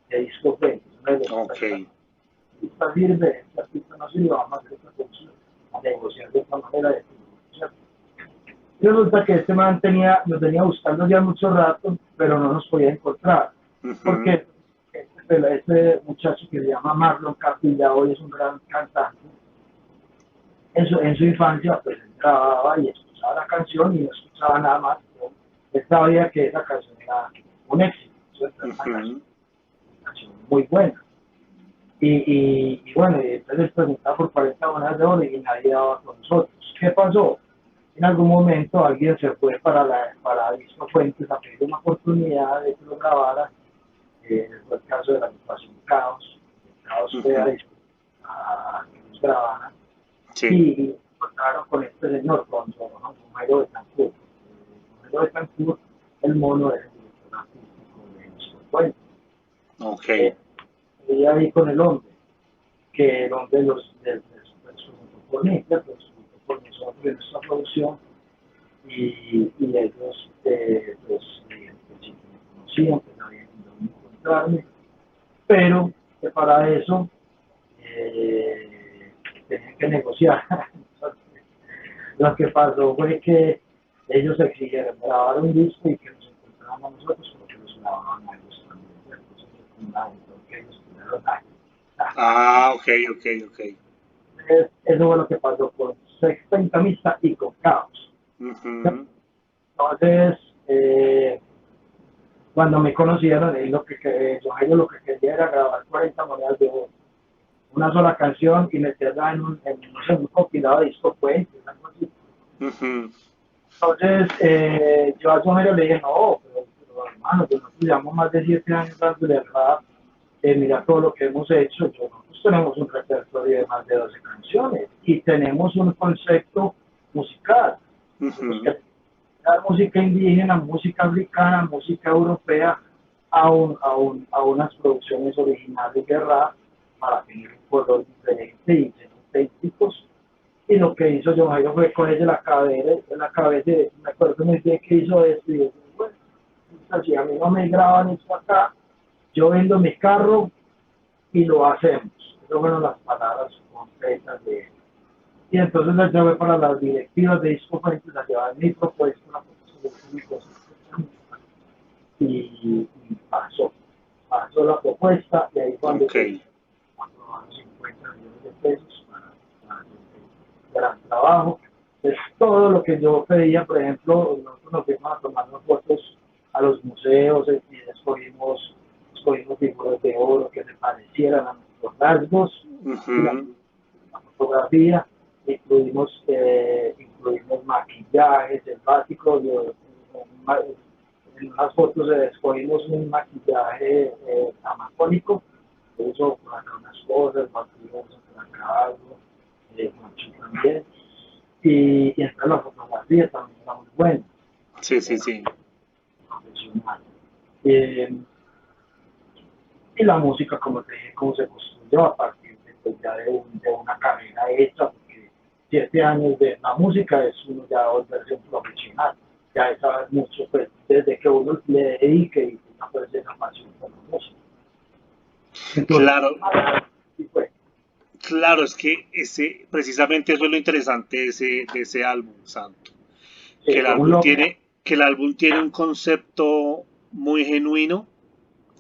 de Disco Fuentes, uno de los
Ok.
artistas sirve, este artista no sirve, vamos a hacer esta producción, a negociar de esta manera de producción. Y resulta que este man nos venía buscando ya mucho rato, pero no nos podía encontrar,
Ujú.
porque este muchacho que se llama Marlon Capilla hoy es un gran cantante. En su infancia, pues él grababa y escuchaba la canción y no escuchaba nada más. Él sabía que esa canción era un éxito, ¿cierto? Era
Ujú.
una canción muy buena. Y bueno, y entonces preguntaba por 40 monedas de oro y nadie daba con nosotros. ¿Qué pasó? En algún momento alguien se fue para Disco Fuentes a pedir una oportunidad de que lo grabara. Fue el caso de la agrupación Caos. El Caos fue
Ujú.
a que nos grabaran
Sí.
y encontraron con este señor, con Jairo Betancourt. Jairo Betancourt, el mono es el director artístico de Disco Fuentes.
Ok.
Y ahí con el hombre, que el hombre los junto por mí, los junto por nosotros en nuestra producción, y ellos pues, sí que me conocían, pues habían ido a encontrarme, pero que para eso tenían que negociar. Lo que pasó fue que ellos exigieron grabar un disco y que nos encontráramos nosotros porque los grababan a ellos también. Entonces, que ellos tuvieron
Ah, ok, ok, ok.
eso fue lo que pasó con Sexta Intamista y con Caos.
Ujú.
Entonces, cuando me conocieron, yo lo que quería era grabar 40 monedas de oro, una sola canción y meterla no sé, un compilado de disco puente, algo así.
Ujú.
Entonces, yo a John le dije, no, pero hermano, yo nosotros llevamos más de 7 años dándole rap, mira todo lo que hemos hecho, nosotros tenemos un repertorio de más de 12 canciones y tenemos un concepto musical. Tenemos
Ujú.
que dar música indígena, música africana, música europea a unas producciones originales de rap para tener un color diferente y ser auténticos. Y lo que hizo John Jairo fue cogerse la cabeza, me acuerdo muy bien que hizo esto y dijo, bueno, si a mí no me graban esto acá, yo vendo mi carro y lo hacemos. Esas fueron las palabras concretas de él. Y entonces la llevé para las directivas de Disco Fuentes a llevar mi propuesta, una propuesta de públicos y pasó la propuesta, y ahí cuando
Ok,
se aprobaron 50 millones de pesos para hacer el gran trabajo. Es todo lo que yo pedía. Por ejemplo, nosotros nos fuimos a tomar fotos a los museos y escogimos figuras de oro que se parecieran a nuestros rasgos y
ujú,
la fotografía. Incluimos maquillajes, el básico. En unas fotos escogimos un maquillaje amazónico, eso por acá unas cosas, maquillaje por acá algo, Machu también. Y entre la fotografía también era muy buena,
sí, sí,
era
sí.
profesional. Eh, y la música, como te dije, cómo se construyó a partir de, pues, ya de una carrera hecha, porque 7 años de la música es uno ya volverse un profesional, ya sabes mucho, pues desde que uno le dedique y tenga pues esa pasión por la música. Entonces,
Claro,
sí fue.
claro, es que precisamente eso es lo interesante de ese álbum, Santo.
Sí, fue un logro.
Que el álbum tiene un concepto muy genuino,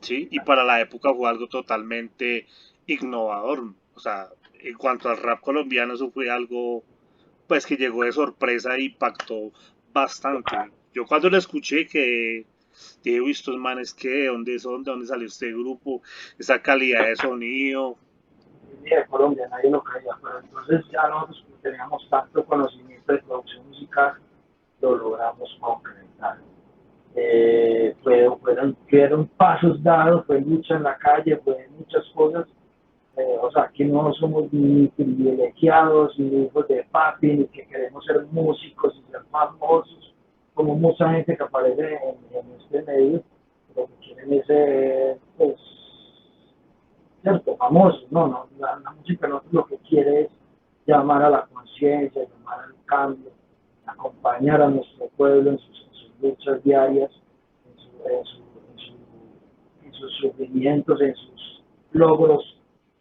¿sí? Y para la época fue algo totalmente innovador. O sea, en cuanto al rap colombiano, eso fue algo, pues, que llegó de sorpresa e impactó bastante. Yo cuando lo escuché, que dije, uy, estos manes, ¿qué? ¿De dónde son? ¿De dónde salió este grupo? Esa calidad de sonido.
De Colombia, nadie lo creía, pero entonces ya nosotros teníamos tanto conocimiento de producción musical, lo logramos concretar. Fueron pasos dados, fue lucha en la calle, fue muchas cosas. O sea, aquí no somos ni privilegiados, ni hijos de papi, ni que queremos ser músicos y ser famosos, como mucha gente que aparece en este medio, lo que quieren es ser, pues, cierto, famosos. No, no, la música no lo que quiere es llamar a la conciencia, llamar al cambio, acompañar a nuestro pueblo en sus luchas diarias, en, su, en, su, en, su, en sus sufrimientos, en sus logros,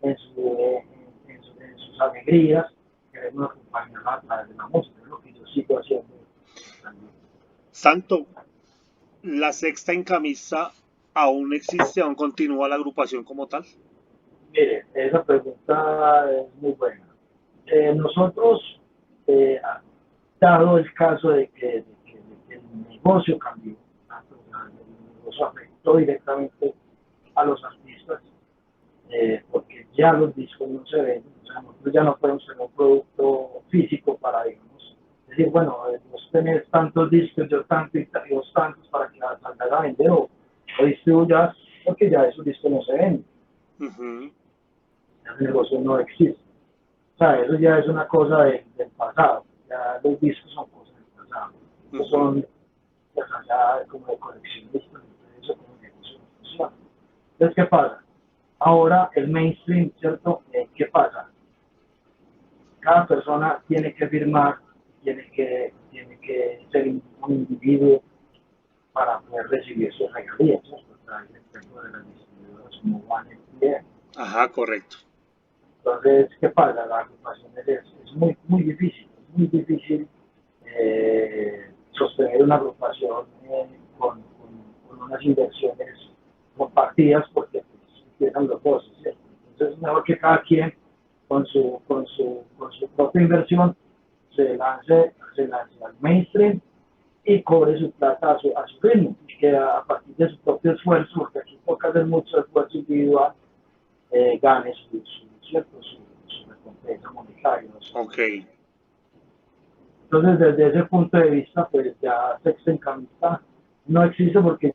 en sus alegrías. Queremos acompañarla a través de la música, es lo que yo sigo haciendo también.
Santo, la sexta en camisa aún existe, aún continúa la agrupación como tal.
Mire, esa pregunta es muy buena. Nosotros, eh, dado el caso de que el negocio cambió, el negocio afectó directamente a los artistas, porque ya los discos no se venden, o sea, nosotros ya no podemos tener un producto físico para, digamos, decir, bueno, vos tenés tantos discos, yo tantos y vos tantos para que salgas a vender o distribuyas, porque ya esos discos no se venden,
Ujú,
el negocio no existe. O sea, eso ya es una cosa del pasado, ya los discos son cosas del pasado, estos
ujú.
son pues, allá como de coleccionistas, entonces eso como negocio no funciona. Entonces, ¿qué pasa? Ahora el mainstream, ¿cierto? ¿Qué pasa? Cada persona tiene que firmar, tiene que ser un individuo para poder recibir sus regalías, ¿cierto? A través del ejemplo de las distribuidoras como OneFPA.
Ajá, correcto.
Entonces, ¿qué pasa? La agrupación es muy, muy difícil sostener una agrupación con unas inversiones compartidas porque pues, empiezan los dos, ¿cierto? Entonces es mejor que cada quien con su propia inversión se lance al mainstream y cobre su plata a su ritmo, y que a partir de su propio esfuerzo, porque aquí toca hacer mucho esfuerzo individual, gane ¿cierto? Su recompensa monetaria. ¿No?
Ok.
Entonces, desde ese punto de vista, pues ya Sexta Encamista no existe porque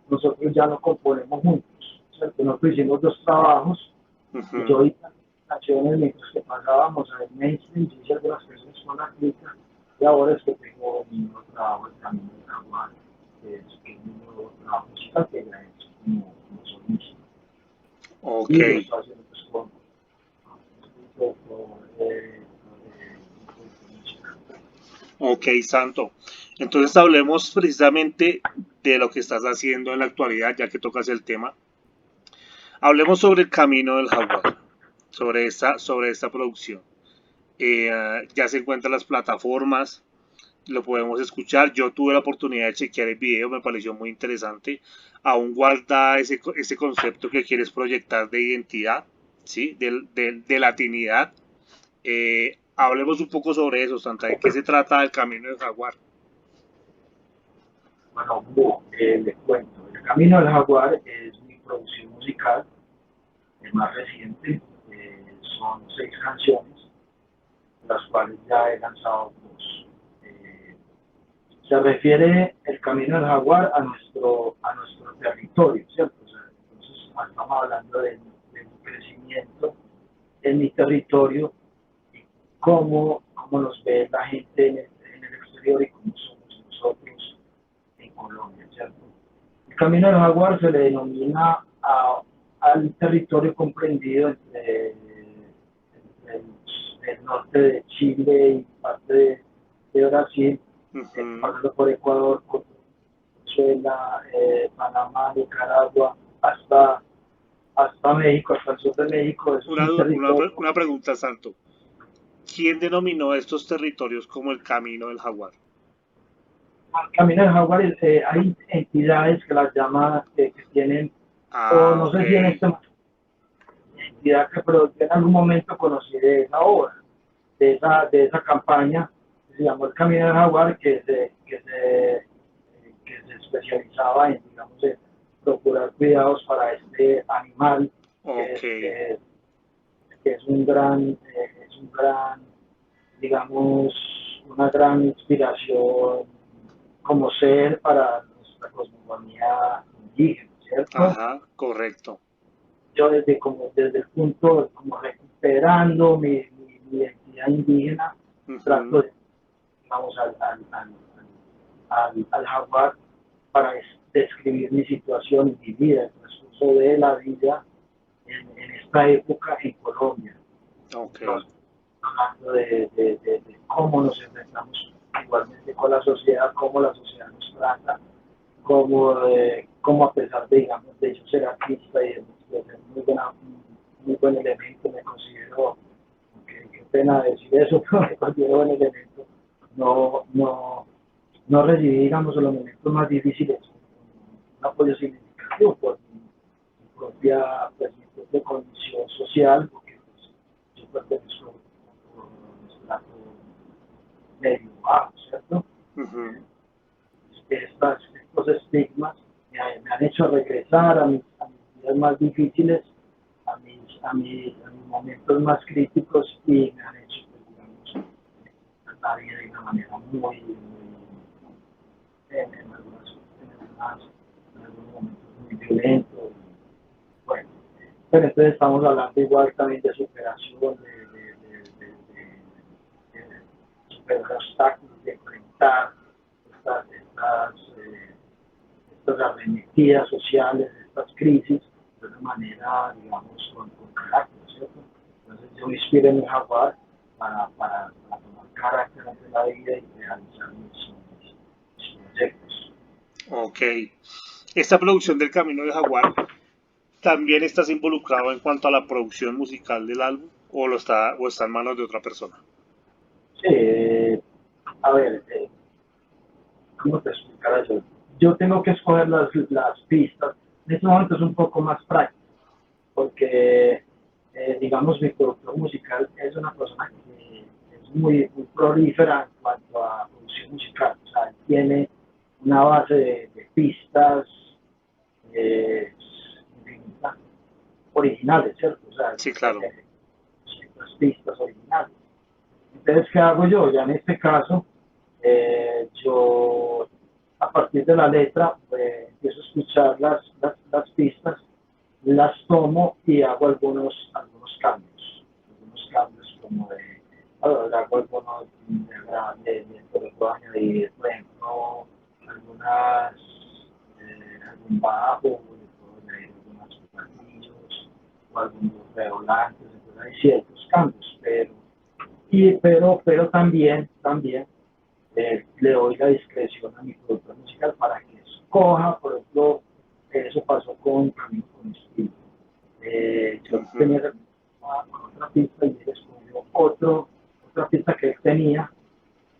nosotros ya no componemos juntos, ¿cierto? Nosotros hicimos dos trabajos y
Ujú.
yo hice canciones mientras que pasábamos al mainstream, yo hice algunas canciones con la clica y ahora es que tengo mi nuevo trabajo, el Camino del Jaguar, que es mi nuevo trabajo musical que ya he hecho como solista.
Ok.
Y lo estoy haciendo pues con música.
Ok, Santo. Entonces hablemos precisamente de lo que estás haciendo en la actualidad, ya que tocas el tema. Hablemos sobre el camino del jaguar, sobre esta producción. Ya se encuentran las plataformas. lo podemos escuchar. Yo tuve la oportunidad de chequear el video, me pareció muy interesante. Aún guarda ese concepto que quieres proyectar de identidad, ¿sí? De latinidad. Hablemos un poco sobre eso, Santa. ¿De qué se trata el Camino del Jaguar?
Bueno, les cuento. El Camino del Jaguar es mi producción musical, el más reciente. Son 6 canciones, las cuales ya he lanzado 2. Se refiere el Camino del Jaguar a nuestro territorio, ¿cierto? O sea, entonces estamos hablando de un crecimiento en mi territorio y cómo nos ve la gente en el exterior y cómo somos nosotros en Colombia, ¿cierto? El Camino del Jaguar se le denomina al territorio comprendido entre el norte de Chile y parte de Brasil,
Ujú.
pasando por Ecuador, por Venezuela, Panamá, Nicaragua, hasta México, hasta el sur de México. Es un territorio.
Una pregunta, Santo. ¿Quién denominó estos territorios como el Camino del Jaguar?
El Camino del Jaguar, hay entidades que las llaman, que tienen, o
Ah,
no
ok.
sé si en este momento, entidad que pero en algún momento conocí de esa obra, de esa campaña, que se llamó el Camino del Jaguar, que se especializaba en, digamos, en procurar cuidados para este animal, que
Ok.
es, que es, que es un gran, digamos, una gran inspiración como ser para nuestra cosmogonía indígena, ¿cierto?
Ajá, correcto.
Yo desde el punto, como recuperando mi identidad indígena, trato
Ujú.
de, vamos al jaguar para describir mi situación y mi vida, el transcurso de la vida en esta época en Colombia.
Ok.
Entonces, hablando de cómo nos enfrentamos igualmente con la sociedad, cómo la sociedad nos trata, cómo a pesar de, digamos, de yo ser artista y de ser muy buen elemento, me considero, qué pena decir eso, pero me considero buen elemento, no recibí, digamos, los momentos más difíciles, un apoyo significativo por mi propia condición social, porque pues, yo pertenezco a un estrato medio bajo, ¿cierto?
Ujú.
Estos estigmas me han hecho regresar a mis días más difíciles, a mis momentos más críticos y me han hecho, pues, digamos, la vida de una manera en algunos momentos muy violento. Bueno, pero entonces estamos hablando igual también de superación, de superar obstáculos, de enfrentar estas arremetidas sociales, estas crisis, de una manera, digamos, con carácter, ¿cierto? Entonces yo me inspiro en el jaguar para tomar carácter ante la vida y realizar mis proyectos.
Ok. Esta producción del Camino del Jaguar, ¿también estás involucrado en cuanto a la producción musical del álbum o está en manos de otra persona?
Sí, a ver, ¿cómo te explicará eso? Yo tengo que escoger las pistas. En este momento es un poco más práctico, porque, digamos, mi productor musical es una persona que es muy prolífera en cuanto a producción musical. O sea, él tiene una base de pistas eh, infinitas, originales, ¿cierto? O sea,
Sí, claro.
tiene ciertas pistas originales. Entonces, ¿qué hago yo? Ya en este caso, yo a partir de la letra empiezo a escuchar las pistas, las tomo y hago algunos cambios como hago algunos le puedo añadir, por ejemplo, algún bajo, le puedo añadir algunos platillos o algunos redolantes, entonces hay ciertos cambios, pero también le doy la discreción a mi productor musical para que escoja, por ejemplo, eso pasó con Steve. Yo
Ujú.
tenía con otra pista y él escogió otra pista que él tenía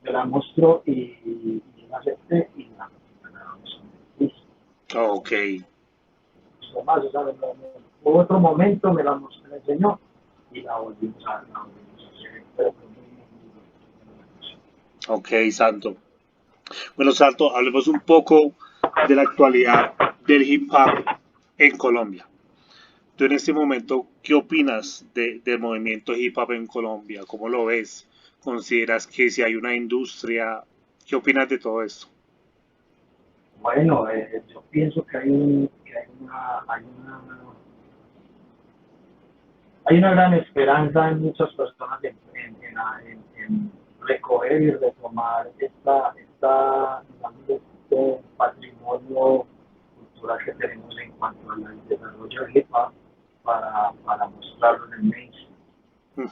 me la mostró y yo la acepté y la grabamos con el disco.
Ok,
Además, o sea, hubo otro momento, me la mostró, me enseñó y la volvimos a hacer, pero fue muy
ok, Santo. Bueno, Santo, hablemos un poco de la actualidad del hip hop en Colombia. Tú en este momento, ¿qué opinas del movimiento hip hop en Colombia? ¿Cómo lo ves? ¿Consideras que si hay una industria? ¿Qué opinas de todo esto?
bueno, yo pienso que hay una gran esperanza en muchas personas en recoger y retomar digamos, este patrimonio cultural que tenemos en cuanto al desarrollo del hip hop para mostrarlo en el mainstream.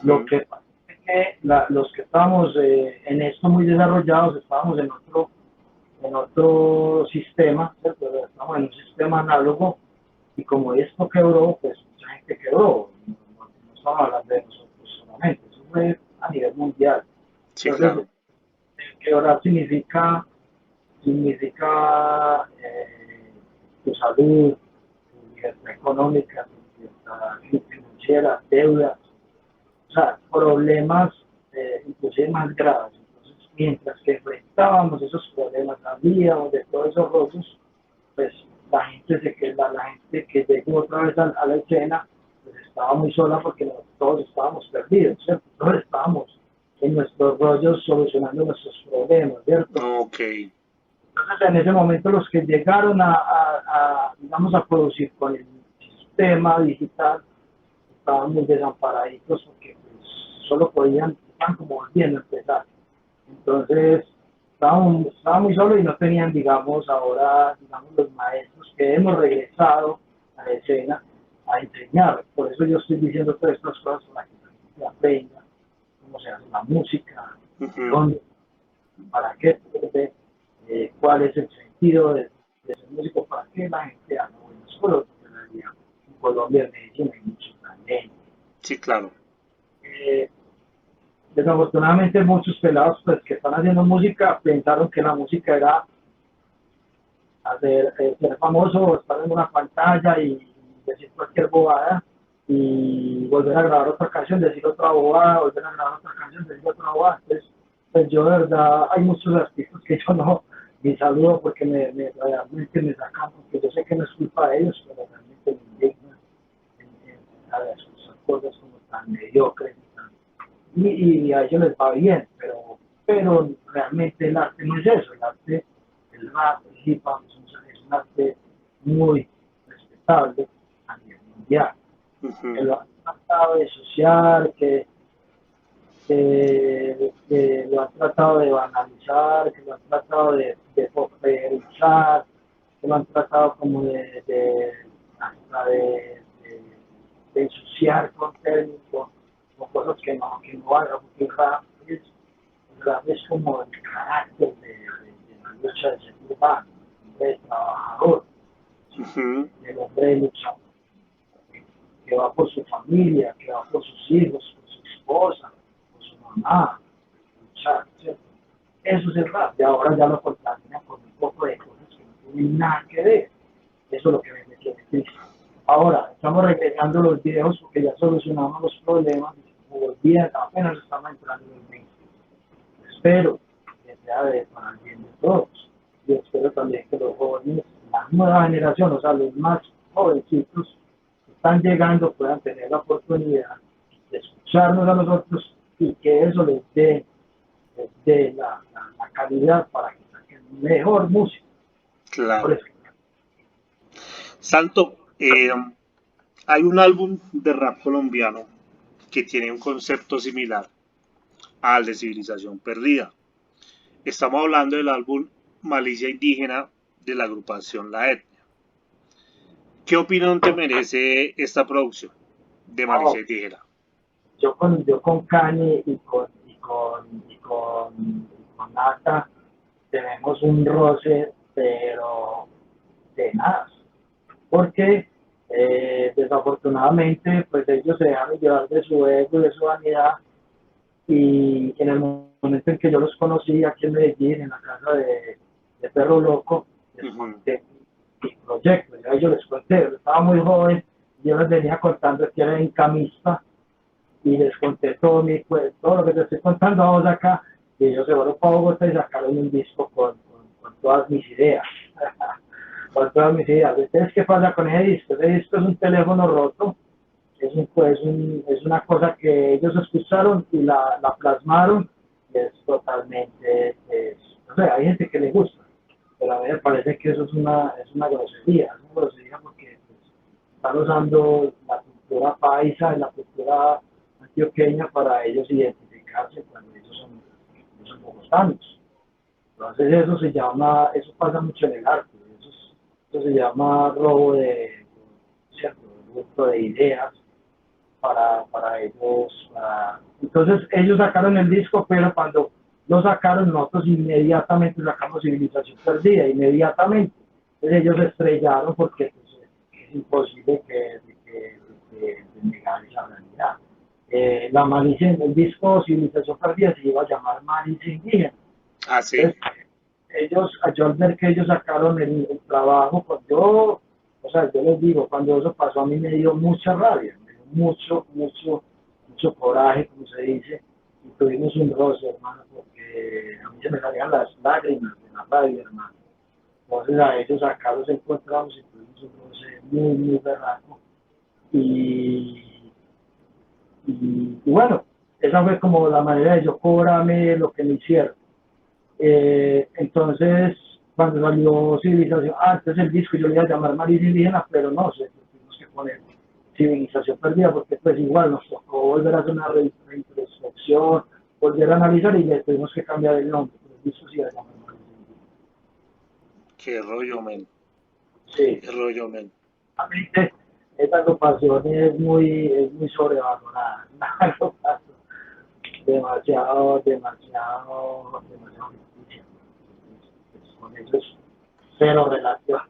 Lo
Ujú.
que pasa es que los que estábamos en esto muy desarrollados estábamos en otro sistema, ¿cierto? Estamos en un sistema análogo y como esto quebró, pues mucha gente quebró. No estamos hablando de nosotros solamente, eso fue a nivel mundial.
Sí,
Entonces,
claro.
quebrar significa tu salud, tu libertad económica, tu libertad financiera, deudas, o sea, problemas inclusive más graves. Entonces, mientras que enfrentábamos esos problemas, sabíamos de todos esos rollos, pues la gente que llegó otra vez a la escena, pues estaba muy sola porque todos estábamos perdidos, ¿cierto? Todos estábamos en nuestros rollos solucionando nuestros problemas, ¿cierto?
Ok.
Entonces, en ese momento, los que llegaron digamos, a producir con el sistema digital, estaban muy desamparaditos porque pues, solo estaban como volviendo a empezar. Entonces, estaban muy solos y no tenían, digamos, ahora, digamos, los maestros que hemos regresado a la escena a enseñar. Por eso yo estoy diciendo todas estas cosas para que la gente aprenda cómo se hace la música, de
Ujú.
dónde, para qué sirve, cuál es el sentido de ser músico, para qué la gente haga buenas cosas. En realidad, en Colombia, en Medellín, hay mucho talento.
Sí, claro.
Eh, Desafortunadamente muchos pelados pues, que están haciendo música pensaron que la música era ser famoso, estar en una pantalla y decir cualquier bobada y volver a grabar otra canción, decir otra bobada, volver a grabar otra canción, decir otra bobada. Entonces, pues yo de verdad, hay muchos artistas que yo no, ni saludo porque realmente me sacan, porque yo sé que no es culpa de ellos, pero realmente me indignan a veces esas cosas como tan mediocres y a ellos les va bien, pero realmente el arte no es eso, el arte, el rap, el hip hop es un arte muy respetable a nivel mundial, que
Ujú.
lo han tratado de asociar, que lo han tratado de banalizar, que lo han tratado de popularizar, que lo han tratado como hasta de ensuciar con términos o cosas que no hagan, porque el rap es como el carácter de la lucha de ser urbano, de trabajador, ¿sí?
Ujú.
Del hombre de luchador, que va por su familia, que va por sus hijos, por su esposa, por su mamá, luchar, ¿cierto? Eso es el rap, y ahora ya lo contamina con un poco de cosas que no tienen nada que ver. Eso es lo que me tiene triste. Ahora, estamos regresando a los viejos porque ya solucionamos los problemas y como volvían, apenas estamos entrando en el 20. Espero que sea para el bien de todos. Y espero también que los jóvenes, la nueva generación, o sea, los más jovencitos que están llegando puedan tener la oportunidad de escucharnos a nosotros y que eso les dé la calidad para que saquen mejor música,
Claro.
mejores.
Santo, hay un álbum de rap colombiano que tiene un concepto similar al de Civilización Perdida. Estamos hablando del álbum Malicia Indígena de la agrupación La Etnia. ¿Qué opinión te merece esta producción de Malicia
Oh,
Indígena?
yo con Kanye y con Nata tenemos un roce, pero de nada, porque desafortunadamente pues ellos se dejaron llevar de su ego y de su vanidad y en el momento en que yo los conocí aquí en Medellín, en la casa de Perro Loco, les conté mi proyecto. Ya yo les conté, yo estaba muy joven, yo les venía contando que era encamista y les conté todo todo lo que te estoy contando a vos acá. Y ellos se fueron para Bogotá y sacaron un disco con todas mis ideas. Con todas mis ideas. ¿Ustedes qué pasa con ese disco? Ese disco es un teléfono roto. Es una cosa que ellos escucharon y la plasmaron y es totalmente, no sé, hay gente que le gusta, pero a mí me parece que eso es una grosería porque pues, están usando la cultura paisa y la cultura antioqueña para ellos identificarse cuando ellos son bogotanos. Entonces eso pasa mucho en el arte, eso se llama robo ¿cierto? Robo de ideas para ellos. Entonces ellos sacaron el disco, pero cuando lo sacaron nosotros inmediatamente sacamos Civilización Perdida, inmediatamente. Entonces ellos se estrellaron porque pues, es imposible de negar esa realidad. La malicia en el disco Civilización Perdida se iba a llamar Malicia Indígena.
Ah, sí.
Entonces, yo al ver que ellos sacaron el trabajo, pues yo les digo, cuando eso pasó a mí me dio mucha rabia, me dio mucho coraje, como se dice, y tuvimos un roce, hermano, porque a mí se me salían las lágrimas de la rabia, hermano. Entonces a ellos acá los encontramos y tuvimos un roce muy berraco. Y bueno, esa fue como la manera de yo cobrarme lo que me hicieron. Entonces, cuando salió Civilización, entonces el disco yo le iba a llamar Malicia Indígena, pero no sé, tuvimos que poner Civilización Perdida, porque pues igual nos tocó volver a hacer una reintrospección, volver a analizar y le tuvimos que cambiar el nombre, pero el disco sí iba a llamar Malicia Indígena.
Qué rollo, men.
Sí,
Qué rollo, men.
esta agrupación es muy sobrevalorada, una agrupación demasiado ficticia. Con ellos cero relación.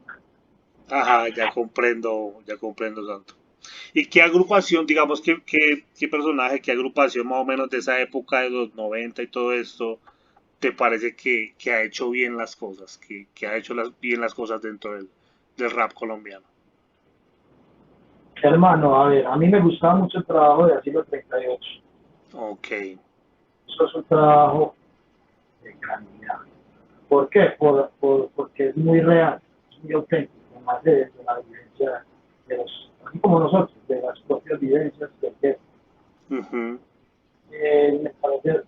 Ajá, ya comprendo, Santo. ¿Y qué agrupación, digamos, qué personaje, qué agrupación más o menos de esa época de los 90 y todo esto, te parece que ha hecho bien las cosas, que ha hecho bien las cosas dentro del rap colombiano?
Hermano, a ver, a mí me gustaba mucho el trabajo de Asilo 38.
Ok.
Eso es un trabajo de calidad. ¿Por qué? Porque es muy real, es muy auténtico, además de la vivencia de así como nosotros, de las propias vivencias del que
Ujú.
me parece,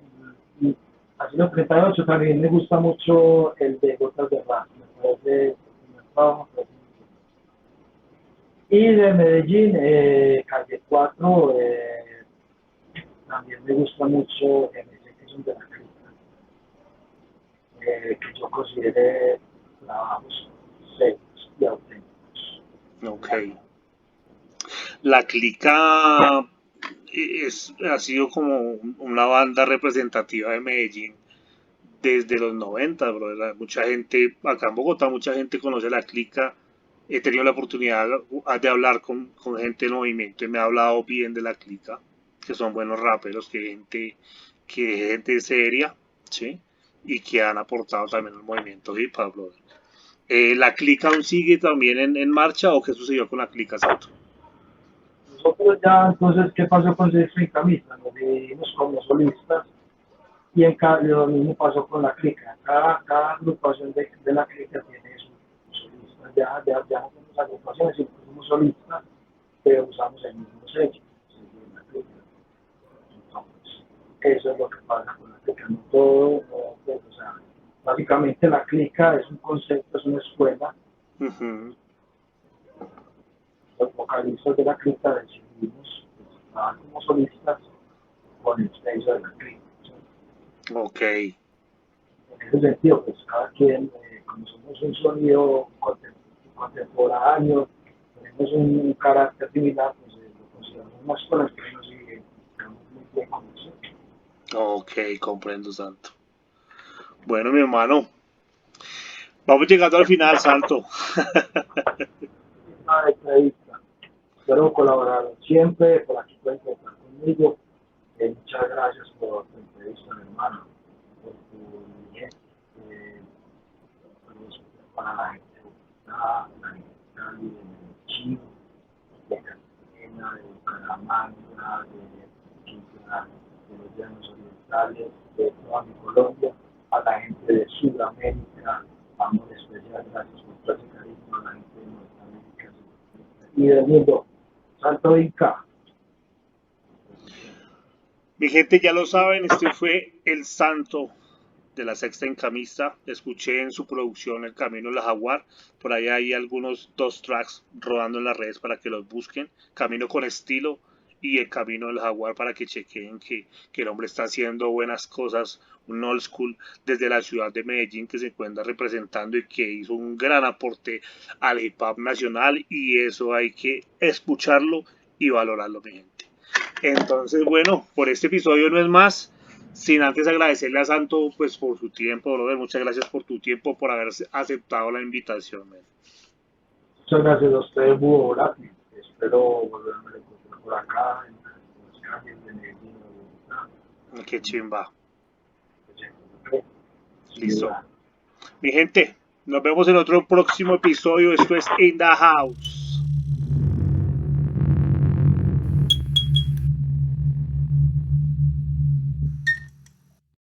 así los 38 también me gusta mucho el de Gotas de Rap, me parece el primer trabajo, y de Medellín, Calle 4, también me gusta mucho MC, que es un de la crítica, que yo considere trabajos serios y auténticos.
Ok. La Clica ha sido como una banda representativa de Medellín desde los 90, bro. Mucha gente, acá en Bogotá, mucha gente conoce la Clica. He tenido la oportunidad de hablar con gente del movimiento y me ha hablado bien de la Clica, que son buenos raperos, que gente seria, ¿sí? Y que han aportado también al movimiento hip hop, brother. ¿La Clica aún sigue también en marcha o qué sucedió con la Clica, Santo?
Nosotros ya, entonces, ¿qué pasó con Sexo y Camisa? Nos dividimos como solistas y lo mismo pasó con la clica. Cada agrupación de la clica tiene su solista. Ya no tenemos agrupaciones, sino que somos solistas, pero usamos el mismo sello, la clica. Entonces, eso es lo que pasa con la clica. No todo, no, pues, o sea, básicamente la clica es un concepto, es una escuela.
Ujú.
Los vocalistas de la clica decidimos trabajar como solistas con el sello de la clica.
Ok,
En ese sentido, pues cada quien, como somos un sonido contemporáneo, tenemos un carácter similar, pues lo consideramos una escuela que nos identificamos muy bien con eso.
ok, comprendo, Santo. Bueno, mi hermano, vamos llegando al final, Santo.
Una entrevista, espero colaborar siempre, por aquí pueden contar conmigo. Muchas gracias por tu entrevista, mi hermano. para la gente de Bogotá, la gente de Cali, de Medellín, de Cartagena, de Bucaramanga, de Quintana, de los Llanos Orientales, de toda mi Colombia, a la gente de Sudamérica, amor especial, gracias por todo ese cariño, a la gente de Norteamérica y del mundo. Santo Inca.
Mi gente, ya lo saben, este fue el santo de la Sexta en Camisa. Escuché en su producción El Camino de la Jaguar. Por ahí hay algunos 2 tracks rodando en las redes para que los busquen. Camino con Estilo y El Camino del Jaguar para que chequeen que el hombre está haciendo buenas cosas. Un old school desde la ciudad de Medellín que se encuentra representando y que hizo un gran aporte al hip hop nacional, y eso hay que escucharlo y valorarlo, mi gente. Entonces, bueno, por este episodio no es más, sin antes agradecerle a Santo pues por su tiempo, brother. Muchas gracias por tu tiempo, por haber aceptado la invitación, man.
Muchas gracias a ustedes, Búho Volátil. Espero volverme a encontrar por acá en las calles de Medellín o Bogotá.
Qué chimba.
Sí,
Listo. Mi gente, nos vemos en otro próximo episodio. Esto es In The House.